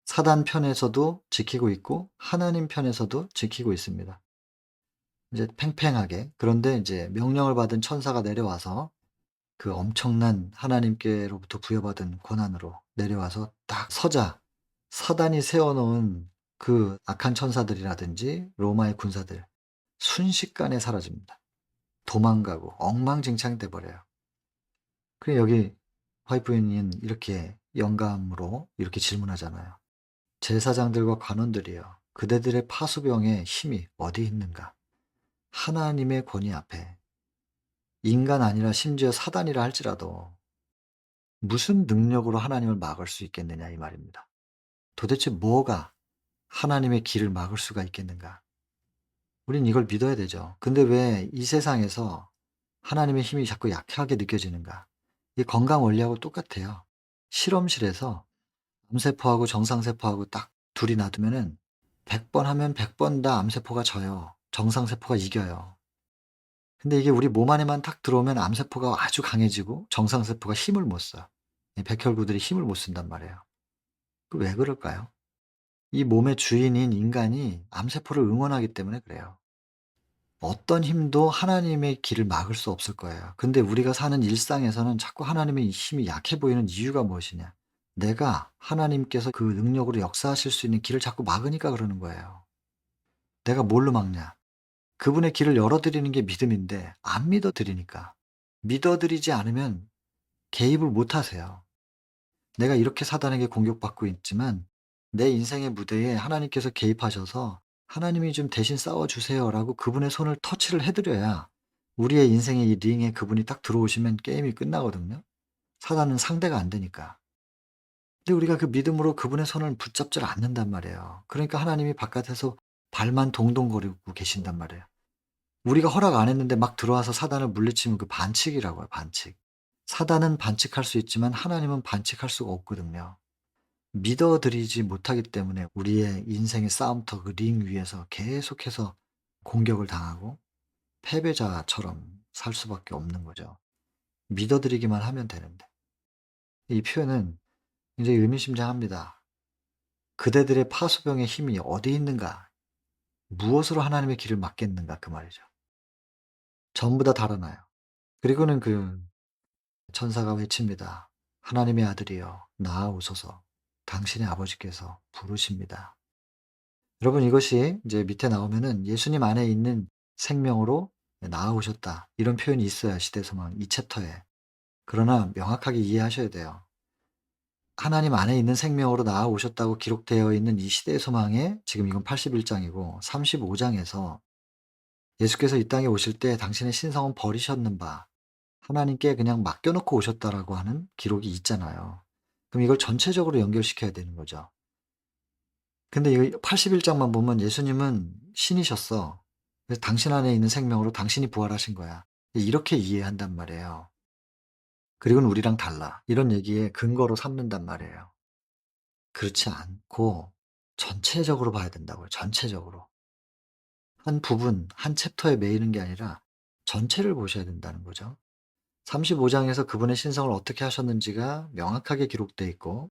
사단 편에서도 지키고 있고 하나님 편에서도 지키고 있습니다. 이제 팽팽하게. 그런데 이제 명령을 받은 천사가 내려와서 그 엄청난 하나님께로부터 부여받은 권한으로 내려와서 딱 서자, 사단이 세워 놓은 그 악한 천사들이라든지 로마의 군사들 순식간에 사라집니다. 도망가고 엉망진창이 돼 버려요. 그래 여기 화이프인은 이렇게 영감으로 이렇게 질문하잖아요. 제사장들과 관원들이여, 그대들의 파수병의 힘이 어디 있는가? 하나님의 권위 앞에 인간 아니라 심지어 사단이라 할지라도 무슨 능력으로 하나님을 막을 수 있겠느냐 이 말입니다. 도대체 뭐가 하나님의 길을 막을 수가 있겠는가? 우린 이걸 믿어야 되죠. 근데 왜 이 세상에서 하나님의 힘이 자꾸 약하게 느껴지는가? 이 건강 원리하고 똑같아요. 실험실에서 암세포하고 정상세포하고 딱 둘이 놔두면은 100번 하면 100번 다 암세포가 져요. 정상세포가 이겨요. 근데 이게 우리 몸 안에만 탁 들어오면 암세포가 아주 강해지고 정상세포가 힘을 못 써. 이 백혈구들이 힘을 못 쓴단 말이에요. 그 왜 그럴까요? 이 몸의 주인인 인간이 암세포를 응원하기 때문에 그래요. 어떤 힘도 하나님의 길을 막을 수 없을 거예요. 근데 우리가 사는 일상에서는 자꾸 하나님의 힘이 약해 보이는 이유가 무엇이냐? 내가 하나님께서 그 능력으로 역사하실 수 있는 길을 자꾸 막으니까 그러는 거예요. 내가 뭘로 막냐? 그분의 길을 열어드리는 게 믿음인데 안 믿어드리니까. 믿어드리지 않으면 개입을 못 하세요. 내가 이렇게 사단에게 공격받고 있지만 내 인생의 무대에 하나님께서 개입하셔서 "하나님이 좀 대신 싸워 주세요."라고 그분의 손을 터치를 해 드려야 우리의 인생의 이 링에 그분이 딱 들어오시면 게임이 끝나거든요. 사단은 상대가 안 되니까. 근데 우리가 그 믿음으로 그분의 손을 붙잡질 않는단 말이에요. 그러니까 하나님이 바깥에서 발만 동동거리고 계신단 말이에요. 우리가 허락 안 했는데 막 들어와서 사단을 물리치면 그 반칙이라고 해요, 반칙. 사단은 반칙할 수 있지만 하나님은 반칙할 수가 없거든요. 믿어드리지 못하기 때문에 우리의 인생의 싸움터 그 링 위에서 계속해서 공격을 당하고 패배자처럼 살 수밖에 없는 거죠. 믿어드리기만 하면 되는데. 이 표현은 굉장히 의미심장합니다. 그대들의 파수병의 힘이 어디 있는가? 무엇으로 하나님의 길을 막겠는가? 그 말이죠. 전부 다 달아나요. 그리고는 그 천사가 외칩니다. 하나님의 아들이여 나아오소서. 당신의 아버지께서 부르십니다. 여러분 이것이 이제 밑에 나오면은 예수님 안에 있는 생명으로 나아오셨다. 이런 표현이 있어요. 시대소망 이 챕터에. 그러나 명확하게 이해하셔야 돼요. 하나님 안에 있는 생명으로 나아오셨다고 기록되어 있는 이 시대의 소망에 지금 이건 81 장이고 35 장에서 예수께서 이 땅에 오실 때 당신의 신성은 버리셨는 바 하나님께 그냥 맡겨 놓고 오셨다라고 하는 기록이 있잖아요. 그럼 이걸 전체적으로 연결시켜야 되는 거죠. 근데 이 81 장만 보면 예수님은 신이셨어. 그래서 당신 안에 있는 생명으로 당신이 부활하신 거야. 이렇게 이해한단 말이에요. 그리고는 우리랑 달라. 이런 얘기에 근거로 삼는단 말이에요. 그렇지 않고 전체적으로 봐야 된다고요, 전체적으로. 한 부분, 한 챕터에 매이는 게 아니라 전체를 보셔야 된다는 거죠. 35 장에서 그분의 신성을 어떻게 하셨는지가 명확하게 기록되어 있고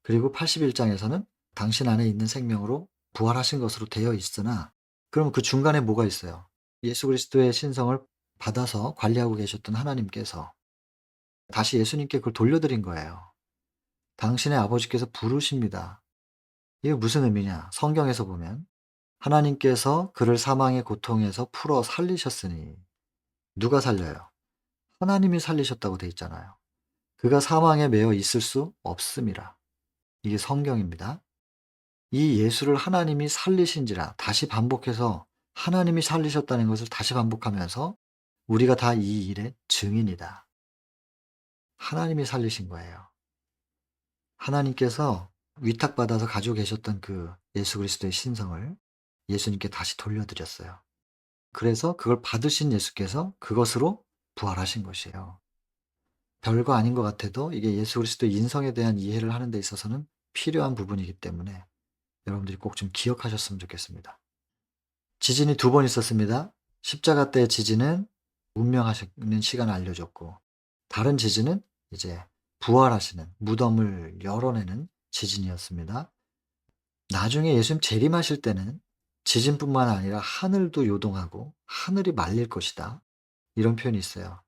그리고 81 장에서는 당신 안에 있는 생명으로 부활하신 것으로 되어 있으나 그럼 그 중간에 뭐가 있어요? 예수 그리스도의 신성을 받아서 관리하고 계셨던 하나님께서 다시 예수님께 그걸 돌려드린 거예요. 당신의 아버지께서 부르십니다. 이게 무슨 의미냐? 성경에서 보면 하나님께서 그를 사망의 고통에서 풀어 살리셨으니 누가 살려요? 하나님이 살리셨다고 돼 있잖아요. 그가 사망에 매여 있을 수 없음이라. 이게 성경입니다. 이 예수를 하나님이 살리신지라 다시 반복해서 하나님이 살리셨다는 것을 다시 반복하면서 우리가 다 이 일의 증인이다. 하나님이 살리신 거예요. 하나님께서 위탁받아서 가지고 계셨던 그 예수 그리스도의 신성을 예수님께 다시 돌려드렸어요. 그래서 그걸 받으신 예수께서 그것으로 부활하신 것이에요. 별거 아닌 것 같아도 이게 예수 그리스도의 인성에 대한 이해를 하는 데 있어서는 필요한 부분이기 때문에 여러분들이 꼭 좀 기억하셨으면 좋겠습니다. 지진이 2번 있었습니다. 십자가 때의 지진은 운명하시는 시간을 알려줬고, 다른 지진은 이제 부활하시는 무덤을 열어내는 지진이었습니다. 나중에 예수님 재림하실 때는 지진뿐만 아니라 하늘도 요동하고 하늘이 말릴 것이다. 이런 표현이 있어요.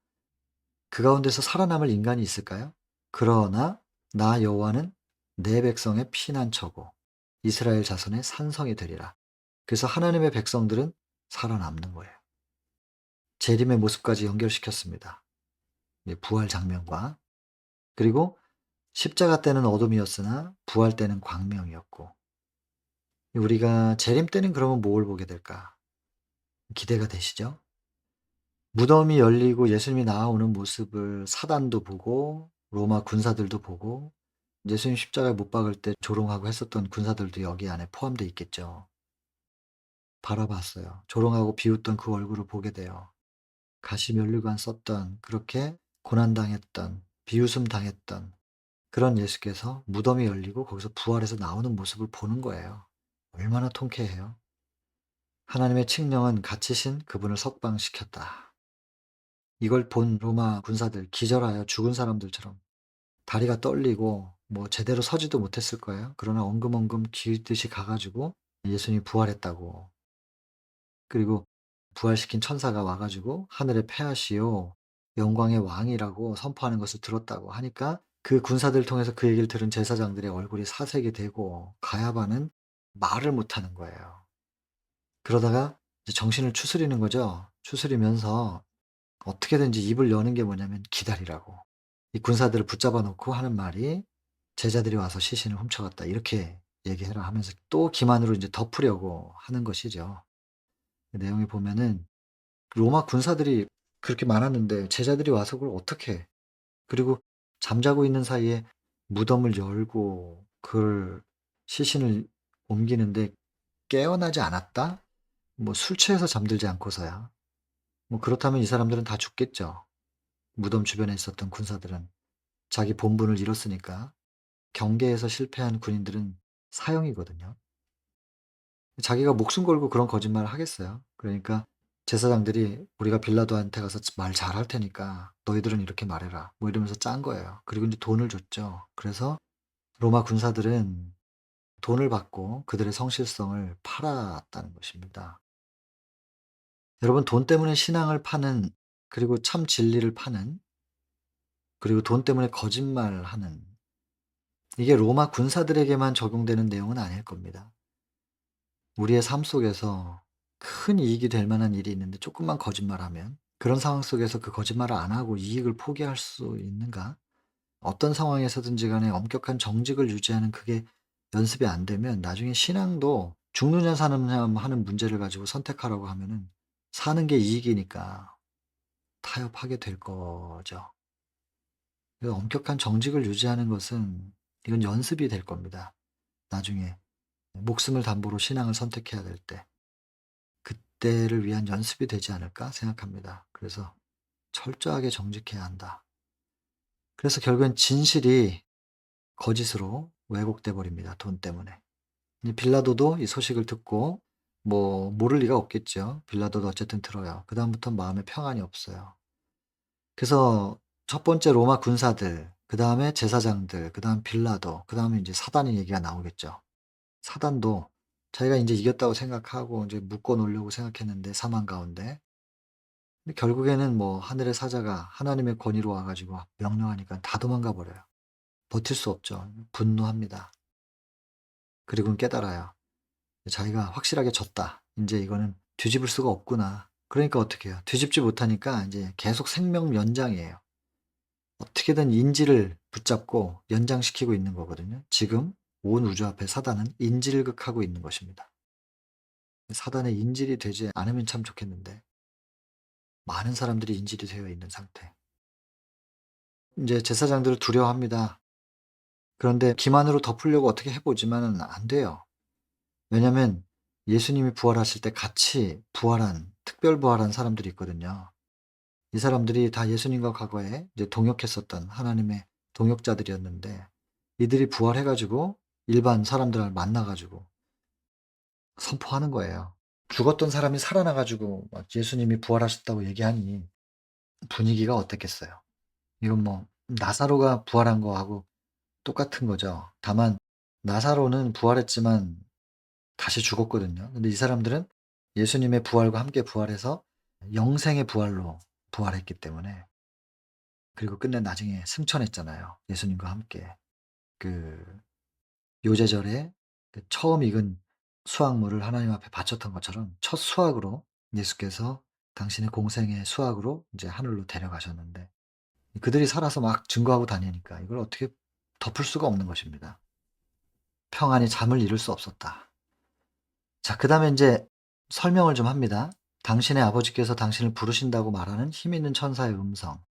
그 가운데서 살아남을 인간이 있을까요? 그러나 나 여호와는 내 백성의 피난처고 이스라엘 자손의 산성이 되리라. 그래서 하나님의 백성들은 살아남는 거예요. 재림의 모습까지 연결시켰습니다. 부활 장면과. 그리고 십자가 때는 어둠이었으나 부활 때는 광명이었고, 우리가 재림 때는 그러면 뭘 보게 될까? 기대가 되시죠? 무덤이 열리고 예수님이 나아오는 모습을 사단도 보고 로마 군사들도 보고, 예수님 십자가에 못 박을 때 조롱하고 했었던 군사들도 여기 안에 포함되어 있겠죠. 바라봤어요. 조롱하고 비웃던 그 얼굴을 보게 돼요. 가시면류관 썼던, 그렇게 고난당했던, 비웃음 당했던 그런 예수께서 무덤이 열리고 거기서 부활해서 나오는 모습을 보는 거예요. 얼마나 통쾌해요. 하나님의 칙령은 갇히신 그분을 석방시켰다. 이걸 본 로마 군사들 기절하여 죽은 사람들처럼 다리가 떨리고 뭐 제대로 서지도 못했을 거예요. 그러나 엉금엉금 기듯이 가 가지고 예수님이 부활했다고, 그리고 부활시킨 천사가 와 가지고 하늘의 패하시오 영광의 왕이라고 선포하는 것을 들었다고 하니까, 그 군사들을 통해서 그 얘기를 들은 제사장들의 얼굴이 사색이 되고 가야바는 말을 못하는 거예요. 그러다가 이제 정신을 추스리는 거죠. 추스리면서 어떻게든지 입을 여는 게 뭐냐면 기다리라고. 이 군사들을 붙잡아 놓고 하는 말이 "제자들이 와서 시신을 훔쳐갔다." 이렇게 얘기해라 하면서 또 기만으로 인제 덮으려고 하는 것이죠. 그 내용에 보면은 로마 군사들이 그렇게 많았는데 제자들이 와서 그걸 어떻게 해. 그리고 잠자고 있는 사이에 무덤을 열고 그걸 시신을 옮기는데 깨어나지 않았다? 뭐 술 취해서 잠들지 않고서야. 뭐 그렇다면 이 사람들은 다 죽겠죠. 무덤 주변에 있었던 군사들은 자기 본분을 잃었으니까. 경계에서 실패한 군인들은 사형이거든요. 자기가 목숨 걸고 그런 거짓말을 하겠어요. 그러니까 제사장들이 "우리가 빌라도한테 가서 말 잘할 테니까 너희들은 이렇게 말해라." 뭐 이러면서 짠 거예요. 그리고 인제 돈을 줬죠. 그래서 로마 군사들은 돈을 받고 그들의 성실성을 팔았다는 것입니다. 여러분, 돈 때문에 신앙을 파는, 그리고 참 진리를 파는, 그리고 돈 때문에 거짓말하는, 이게 로마 군사들에게만 적용되는 내용은 아닐 겁니다. 우리의 삶 속에서 큰 이익이 될 만한 일이 있는데 쪼끔만 거짓말하면, 그런 상황 속에서 그 거짓말을 안 하고 이익을 포기할 수 있는가? 어떤 상황에서든지 간에 엄격한 정직을 유지하는 그게 연습이 안 되면 나중에 신앙도 죽느냐 사느냐 하는 문제를 가지고 선택하라고 하면은 사는 게 이익이니까 타협하게 될 거죠. 그 엄격한 정직을 유지하는 것은 이건 연습이 될 겁니다. 나중에 목숨을 담보로 신앙을 선택해야 될 때. 그때를 위한 연습이 되지 않을까 생각합니다. 그래서 철저하게 정직해야 한다. 그래서 결국엔 진실이 거짓으로 왜곡돼 버립니다, 돈 때문에. 이 빌라도도 이 소식을 듣고 뭐 모를 리가 없겠죠. 빌라도도 어쨌든 들어요. 그다음부터는 마음에 평안이 없어요. 그래서 첫 번째 로마 군사들, 그다음에 제사장들, 그다음 빌라도, 그다음에 인제 사단의 얘기가 나오겠죠. 사단도 자기가 인제 이겼다고 생각하고 인제 묶어 놓으려고 생각했는데 사망 가운데. 근데 결국에는 뭐 하늘의 사자가 하나님의 권위로 와 가지고 명령하니까 다 도망가 버려요. 버틸 수 없죠. 분노합니다. 그리고는 깨달아요. 자기가 확실하게 졌다. 인제 이거는 뒤집을 수가 없구나. 그러니까 어떻게 해요? 뒤집지 못하니까 인제 계속 생명 연장이에요. 어떻게든 인지를 붙잡고 연장시키고 있는 거거든요. 지금 온 우주 앞에 사단은 인질극하고 있는 것입니다. 사단의 인질이 되지 않으면 참 좋겠는데 많은 사람들이 인질이 되어 있는 상태. 인제 제사장들을 두려워합니다. 그런데 기만으로 덮으려고 어떻게 해 보지만은 안 돼요. 왜냐면 예수님이 부활하실 때 같이 부활한 특별 부활한 사람들이 있거든요. 이 사람들이 다 예수님과 과거에 이제 동역했었던 하나님의 동역자들이었는데 이들이 부활해 가지고 일반 사람들을 만나 가지고 선포하는 거예요. 죽었던 사람이 살아나 가지고 막 예수님이 부활하셨다고 얘기하니 분위기가 어땠겠어요. 이건 뭐 나사로가 부활한 거하고 똑같은 거죠. 다만 나사로는 부활했지만 다시 죽었거든요. 근데 이 사람들은 예수님의 부활과 함께 부활해서 영생의 부활로 부활했기 때문에 그리고 끝내 나중에 승천했잖아요, 예수님과 함께. 그 요제절에 그 처음 익은 수확물을 하나님 앞에 바쳤던 것처럼 첫 수확으로 예수께서 당신의 공생의 수확으로 이제 하늘로 데려가셨는데 그들이 살아서 막 증거하고 다니니까 이걸 어떻게 덮을 수가 없는 것입니다. 평안히 잠을 이룰 수 없었다. 자, 그다음에 인제 설명을 좀 합니다. 당신의 아버지께서 당신을 부르신다고 말하는 힘 있는 천사의 음성.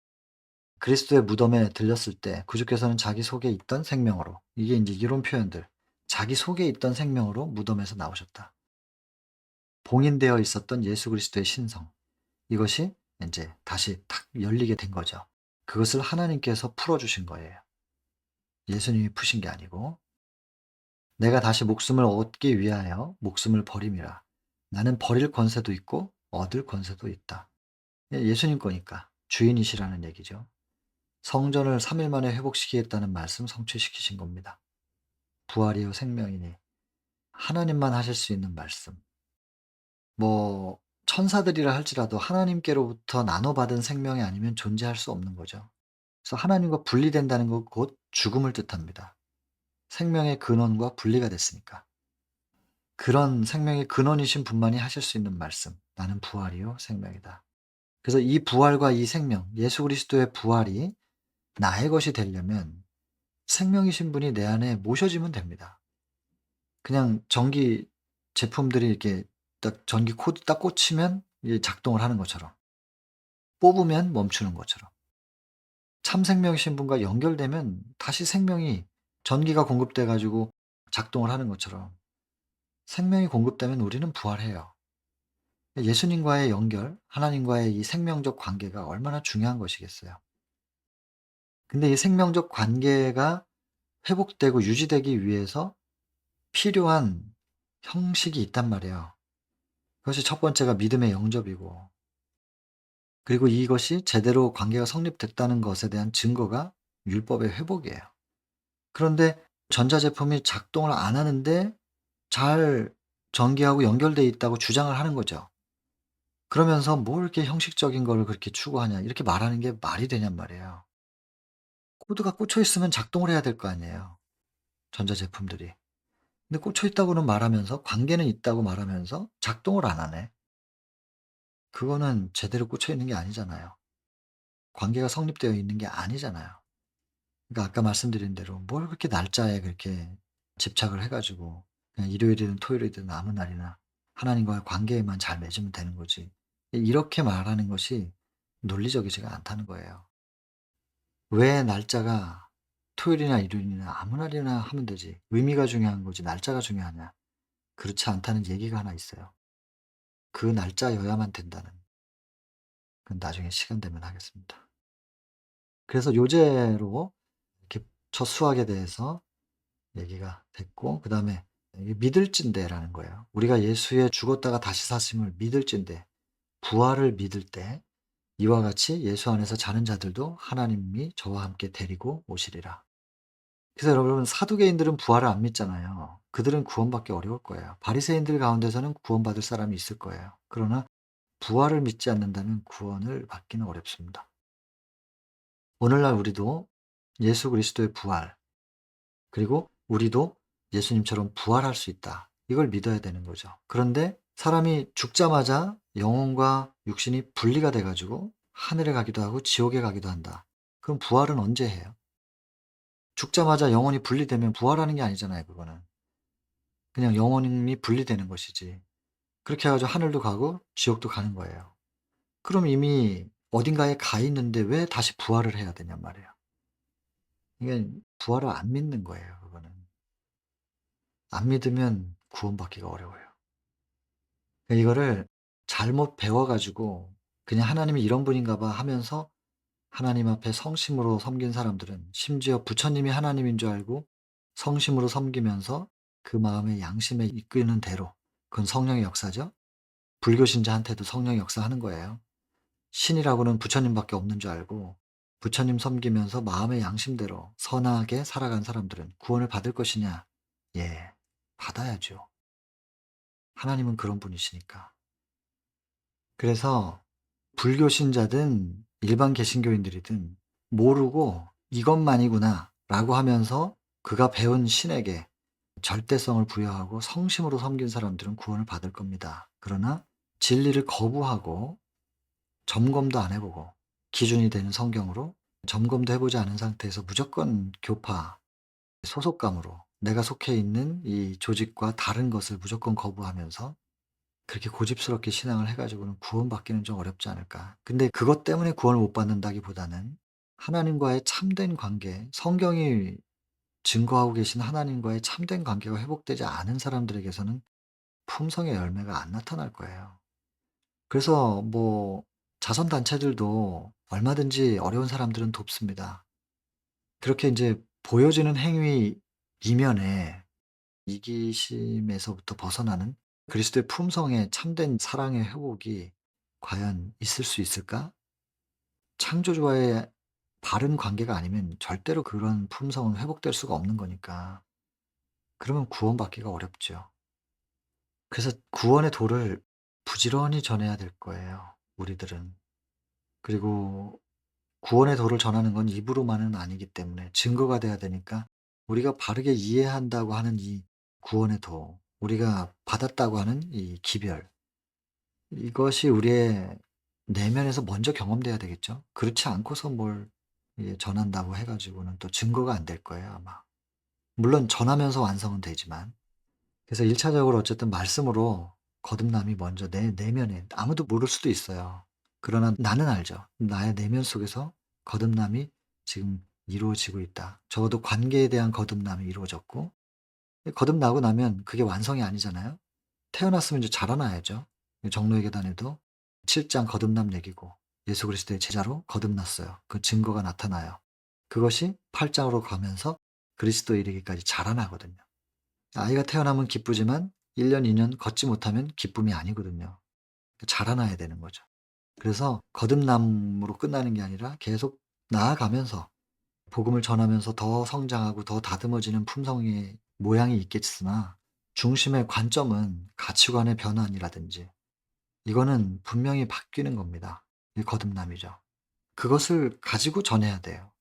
그리스도의 무덤에 들렸을 때 구주께서는 자기 속에 있던 생명으로 이게 인제 이론 표현들. 자기 속에 있던 생명으로 무덤에서 나오셨다. 봉인되어 있었던 예수 그리스도의 신성. 이것이 인제 다시 탁 열리게 된 거죠. 그것을 하나님께서 풀어 주신 거예요. 예수님이 푸신 게 아니고. 내가 다시 목숨을 얻기 위하여 목숨을 버림이라. 나는 버릴 권세도 있고 얻을 권세도 있다. 예수님 거니까 주인이시라는 얘기죠. 성전을 3일 만에 회복시키겠다는 말씀 성취시키신 겁니다. 부활이요 생명이니 하나님만 하실 수 있는 말씀. 뭐 천사들이라 할지라도 하나님께로부터 나눠받은 생명이 아니면 존재할 수 없는 거죠. 그래서 하나님과 분리된다는 것 곧 죽음을 뜻합니다. 생명의 근원과 분리가 됐으니까. 그런 생명의 근원이신 분만이 하실 수 있는 말씀. 나는 부활이요 생명이다. 그래서 이 부활과 이 생명, 예수 그리스도의 부활이 나의 것이 되려면 생명이신 분이 내 안에 모셔지면 됩니다. 그냥 전기 제품들이 이렇게 딱 전기 코드 딱 꽂히면 이게 작동을 하는 것처럼 뽑으면 멈추는 것처럼 참 생명이신 분과 연결되면 다시 생명이 전기가 공급돼 가지고 작동을 하는 것처럼 생명이 공급되면 우리는 부활해요. 예수님과의 연결, 하나님과의 이 생명적 관계가 얼마나 중요한 것이겠어요. 근데 이 생명적 관계가 회복되고 유지되기 위해서 필요한 형식이 있단 말이에요. 그것이 첫 번째가 믿음의 영접이고 그리고 이것이 제대로 관계가 성립됐다는 것에 대한 증거가 율법의 회복이에요. 그런데 전자제품이 작동을 안 하는데 잘 전기하고 연결돼 있다고 주장을 하는 거죠. 그러면서 "뭐 이렇게 형식적인 거를 그렇게 추구하냐." 이렇게 말하는 게 말이 되냔 말이에요. 코드가 꽂혀 있으면 작동을 해야 될 거 아니에요, 전자제품들이. 근데 꽂혀 있다고는 말하면서 관계는 있다고 말하면서 작동을 안 하네. 그거는 제대로 꽂혀 있는 게 아니잖아요. 관계가 성립되어 있는 게 아니잖아요. 그러니까 아까 말씀드린 대로 뭘 그렇게 날짜에 그렇게 집착을 해 가지고 그냥 일요일이든 토요일이든 아무 날이나 하나님과의 관계에만 잘 맺으면 되는 거지. 이렇게 말하는 것이 논리적이지가 않다는 거예요. 왜 날짜가 토요일이나 일요일이나 아무 날이나 하면 되지. 의미가 중요한 거지 날짜가 중요하냐. 그렇지 않다는 얘기가 하나 있어요. 그 날짜여야만 된다는. 그건 나중에 시간 되면 하겠습니다. 그래서 요제로 이렇게 첫 수학에 대해서 얘기가 됐고 그다음에 이게 믿을진대라는 거예요. 우리가 예수의 죽었다가 다시 사심을 믿을진대 부활을 믿을 때 이와 같이 예수 안에서 자는 자들도 하나님이 저와 함께 데리고 오시리라. 그래서 여러분 사두개인들은 부활을 안 믿잖아요. 그들은 구원받기 어려울 거예요. 바리새인들 가운데서는 구원받을 사람이 있을 거예요. 그러나 부활을 믿지 않는다면 구원을 받기는 어렵습니다. 오늘날 우리도 예수 그리스도의 부활, 그리고 우리도 예수님처럼 부활할 수 있다. 이걸 믿어야 되는 거죠. 그런데 사람이 죽자마자 영혼과 육신이 분리가 돼 가지고 하늘에 가기도 하고 지옥에 가기도 한다. 그럼 부활은 언제 해요? 죽자마자 영혼이 분리되면 부활하는 게 아니잖아요, 그거는. 그냥 영혼이 분리되는 것이지. 그렇게 해 가지고 하늘도 가고 지옥도 가는 거예요. 그럼 이미 어딘가에 가 있는데 왜 다시 부활을 해야 되냔 말이에요. 이게 부활을 안 믿는 거예요, 그거는. 안 믿으면 구원받기가 어려워요. 그러니까 이거를 잘못 배워 가지고 그냥 '하나님이 이런 분인가 봐.' 하면서 하나님 앞에 성심으로 섬긴 사람들은, 심지어 부처님이 하나님인 줄 알고 성심으로 섬기면서 그 마음의 양심에 이끄는 대로, 그건 성령의 역사죠. 불교 신자한테도 성령의 역사하는 거예요. 신이라고는 부처님밖에 없는 줄 알고 부처님 섬기면서 마음의 양심대로 선하게 살아간 사람들은 구원을 받을 것이냐? 예. 받아야죠. 하나님은 그런 분이시니까. 그래서 불교 신자든 일반 개신교인들이든 모르고 '이것만이구나.'라고 하면서 그가 배운 신에게 절대성을 부여하고 성심으로 섬긴 사람들은 구원을 받을 겁니다. 그러나 진리를 거부하고 점검도 안 해 보고 기준이 되는 성경으로 점검도 해 보지 않은 상태에서 무조건 교파, 소속감으로 내가 속해 있는 이 조직과 다른 것을 무조건 거부하면서 그렇게 고집스럽게 신앙을 해 가지고는 구원받기는 좀 어렵지 않을까. 근데 그것 때문에 구원을 못 받는다기보다는 하나님과의 참된 관계, 성경이 증거하고 계신 하나님과의 참된 관계가 회복되지 않은 사람들에게서는 품성의 열매가 안 나타날 거예요. 그래서 뭐 자선 단체들도 얼마든지 어려운 사람들은 돕습니다. 그렇게 인제 보여지는 행위 이면에 이기심에서부터 벗어나는 그리스도의 품성의 참된 사랑의 회복이 과연 있을 수 있을까? 창조주와의 바른 관계가 아니면 절대로 그런 품성은 회복될 수가 없는 거니까. 그러면 구원받기가 어렵죠. 그래서 구원의 도를 부지런히 전해야 될 거예요, 우리들은. 그리고 구원의 도를 전하는 건 입으로만은 아니기 때문에 증거가 돼야 되니까 우리가 바르게 이해한다고 하는 이 구원의 도, 우리가 받았다고 하는 이 기별, 이것이 우리의 내면에서 먼저 경험돼야 되겠죠. 그렇지 않고서 뭘 전한다고 해 가지고는 또 증거가 안 될 거예요, 아마. 물론 전하면서 완성은 되지만. 그래서 1 차적으로 어쨌든 말씀으로 거듭남이 먼저 내 내면에, 아무도 모를 수도 있어요. 그러나 나는 알죠. 나의 내면 속에서 거듭남이 지금 이루어지고 있다. 적어도 관계에 대한 거듭남이 이루어졌고, 거듭나고 나면 그게 완성이 아니잖아요. 태어났으면 이제 자라나야죠. 정로회계단에도 7장 거듭남 얘기고 예수 그리스도의 제자로 거듭났어요. 그 증거가 나타나요. 그것이 8 장으로 가면서 그리스도에 이르기까지 자라나거든요. 아이가 태어나면 기쁘지만 1 년, 2년 걷지 못하면 기쁨이 아니거든요. 자라나야 되는 거죠. 그래서 거듭남으로 끝나는 게 아니라 계속 나아가면서 복음을 전하면서 더 성장하고 더 다듬어지는 품성의 모양이 있겠으나 중심의 관점은 가치관의 변환이라든지 이거는 분명히 바뀌는 겁니다. 이 거듭남이죠. 그것을 가지고 전해야 돼요.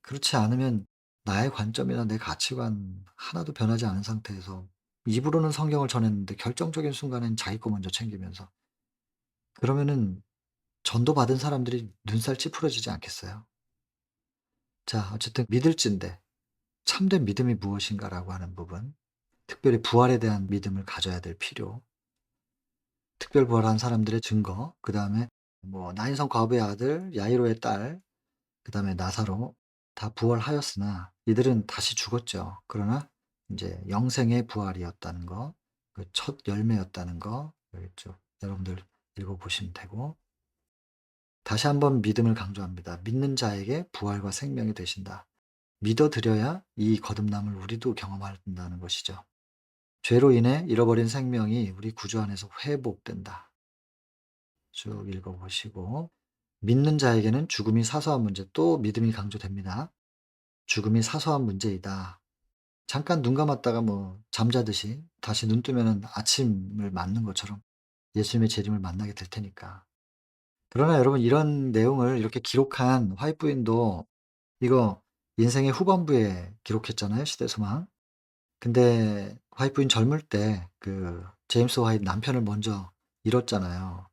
그렇지 않으면 나의 관점이나 내 가치관 하나도 변하지 않은 상태에서 입으로는 성경을 전했는데 결정적인 순간엔 자기 거 먼저 챙기면서, 그러면은 전도받은 사람들이 눈살 찌푸려지지 않겠어요? 자, 어쨌든 믿을진데 참된 믿음이 무엇인가라고 하는 부분, 특별히 부활에 대한 믿음을 가져야 될 필요, 특별 부활한 사람들의 증거, 그다음에 뭐 나인성 과부의 아들, 야이로의 딸, 그다음에 나사로 다 부활하였으나 이들은 다시 죽었죠. 그러나 인제 영생의 부활이었다는 거, 그 첫 열매였다는 거, 여기 쭉 여러분들 읽어 보시면 되고, 다시 한번 믿음을 강조합니다. 믿는 자에게 부활과 생명이 되신다. 믿어 드려야 이 거듭남을 우리도 경험한다는 것이죠. 죄로 인해 잃어버린 생명이 우리 구주 안에서 회복된다. 쭉 읽어 보시고, 믿는 자에게는 죽음이 사소한 문제, 또 믿음이 강조됩니다. 죽음이 사소한 문제이다. 잠깐 눈 감았다가 뭐 잠자듯이 다시 눈 뜨면은 아침을 맞는 것처럼 예수님의 재림을 만나게 될 테니까. 그러나 여러분 이런 내용을 이렇게 기록한 화이트 부인도 이거 인생의 후반부에 기록했잖아요, 시대소망. 근데 화이트 부인 젊을 때 그 제임스 화이트 남편을 먼저 잃었잖아요.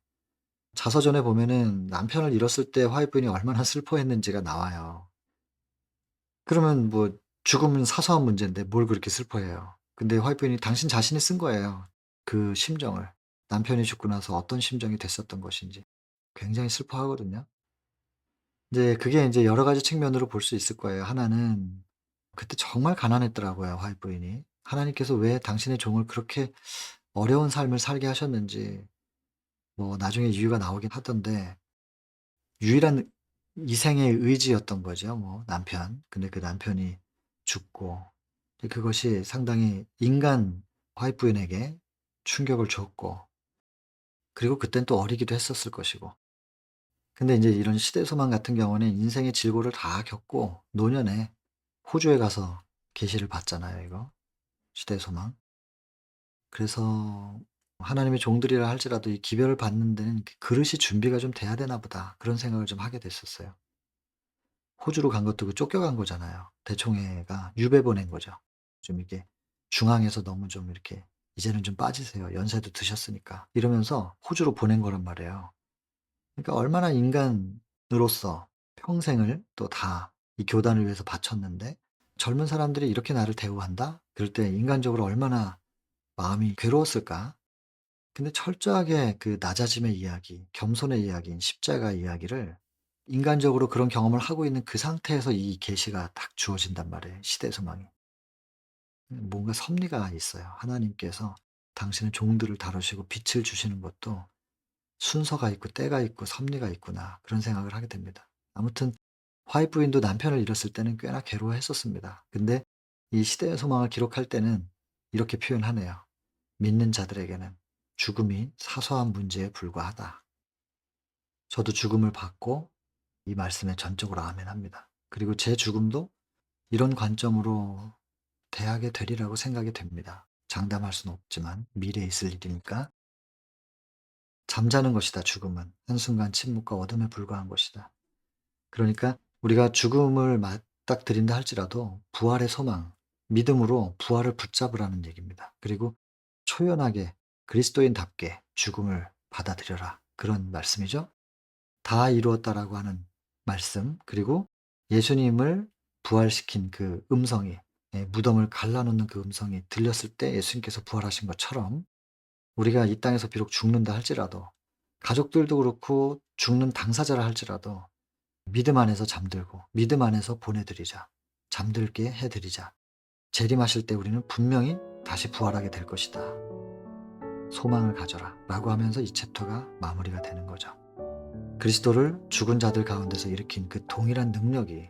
자서전에 보면은 남편을 잃었을 때 화이트 부인이 얼마나 슬퍼했는지가 나와요. 그러면 뭐 죽음은 사소한 문제인데 뭘 그렇게 슬퍼해요. 근데 화이트 부인이 당신 자신이 쓴 거예요. 그 심정을. 남편이 죽고 나서 어떤 심정이 됐었던 것인지. 굉장히 슬퍼하거든요. 이제 그게 인제 여러 가지 측면으로 볼 수 있을 거예요. 하나는 그때 정말 가난했더라고요, 화이트 부인이. 하나님께서 왜 당신의 종을 그렇게 어려운 삶을 살게 하셨는지 뭐 나중에 이유가 나오긴 하던데 유일한 이생의 의지였던 거죠, 뭐 남편. 근데 그 남편이 죽고 그것이 상당히 인간 화이트 부인에게 충격을 줬고 그리고 그땐 또 어리기도 했었을 것이고. 근데 인제 이런 시대 소망 같은 경우는 인생의 질고를 다 겪고 노년에 호주에 가서 계시를 받잖아요, 이거. 시대 소망. 그래서 '하나님의 종들이라 할지라도 이 기별을 받는 데는 그 그릇이 준비가 좀 돼야 되나 보다.' 그런 생각을 좀 하게 됐었어요. 호주로 간 것도 그 쫓겨간 거잖아요. 대총회가 유배 보낸 거죠. 좀 이렇게 중앙에서 너무 좀 이렇게 "이제는 좀 빠지세요. 연세도 드셨으니까." 이러면서 호주로 보낸 거란 말이에요. 그러니까 얼마나 인간으로서 평생을 또 다 이 교단을 위해서 바쳤는데 '젊은 사람들이 이렇게 나를 대우한다?' 그럴 때 인간적으로 얼마나 마음이 괴로웠을까? 근데 철저하게 그 낮아짐의 이야기, 겸손의 이야기인 십자가 이야기를 인간적으로 그런 경험을 하고 있는 그 상태에서 이 계시가 딱 주어진단 말이에요, 시대 소망이. 뭔가 섭리가 있어요. 하나님께서 당신의 종들을 다루시고 빛을 주시는 것도 순서가 있고 때가 있고 섭리가 있구나. 그런 생각을 하게 됩니다. 아무튼 화이트 부인도 남편을 잃었을 때는 꽤나 괴로워했었습니다. 근데 이 시대의 소망을 기록할 때는 이렇게 표현하네요. 믿는 자들에게는 죽음이 사소한 문제에 불과하다. 저도 죽음을 받고 이 말씀에 전적으로 아멘합니다. 그리고 제 죽음도 이런 관점으로 대하게 되리라고 생각이 됩니다. 장담할 수는 없지만 미래에 있을 일이니까. 잠자는 것이다 죽음은. 한순간 침묵과 어둠에 불과한 것이다. 그러니까 우리가 죽음을 맞닥뜨린다 할지라도 부활의 소망, 믿음으로 부활을 붙잡으라는 얘기입니다. 그리고 초연하게 그리스도인답게 죽음을 받아들여라. 그런 말씀이죠. 다 이루었다라고 하는 말씀, 그리고 예수님을 부활시킨 그 음성이, 무덤을 갈라놓는 그 음성이 들렸을 때 예수님께서 부활하신 것처럼 우리가 이 땅에서 비록 죽는다 할지라도 가족들도 그렇고 죽는 당사자라 할지라도 믿음 안에서 잠들고 믿음 안에서 보내드리자. 잠들게 해드리자. 재림하실 때 우리는 분명히 다시 부활하게 될 것이다. 소망을 가져라. 라고 하면서 이 챕터가 마무리가 되는 거죠. 그리스도를 죽은 자들 가운데서 일으킨 그 동일한 능력이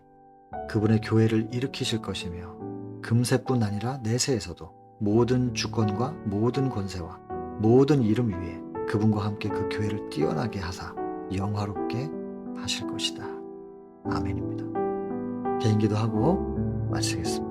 그분의 교회를 일으키실 것이며 금세뿐 아니라 내세에서도 모든 주권과 모든 권세와 모든 이름 위에 그분과 함께 그 교회를 뛰어나게 하사 영화롭게 하실 것이다. 아멘입니다. 개인기도 하고 마치겠습니다.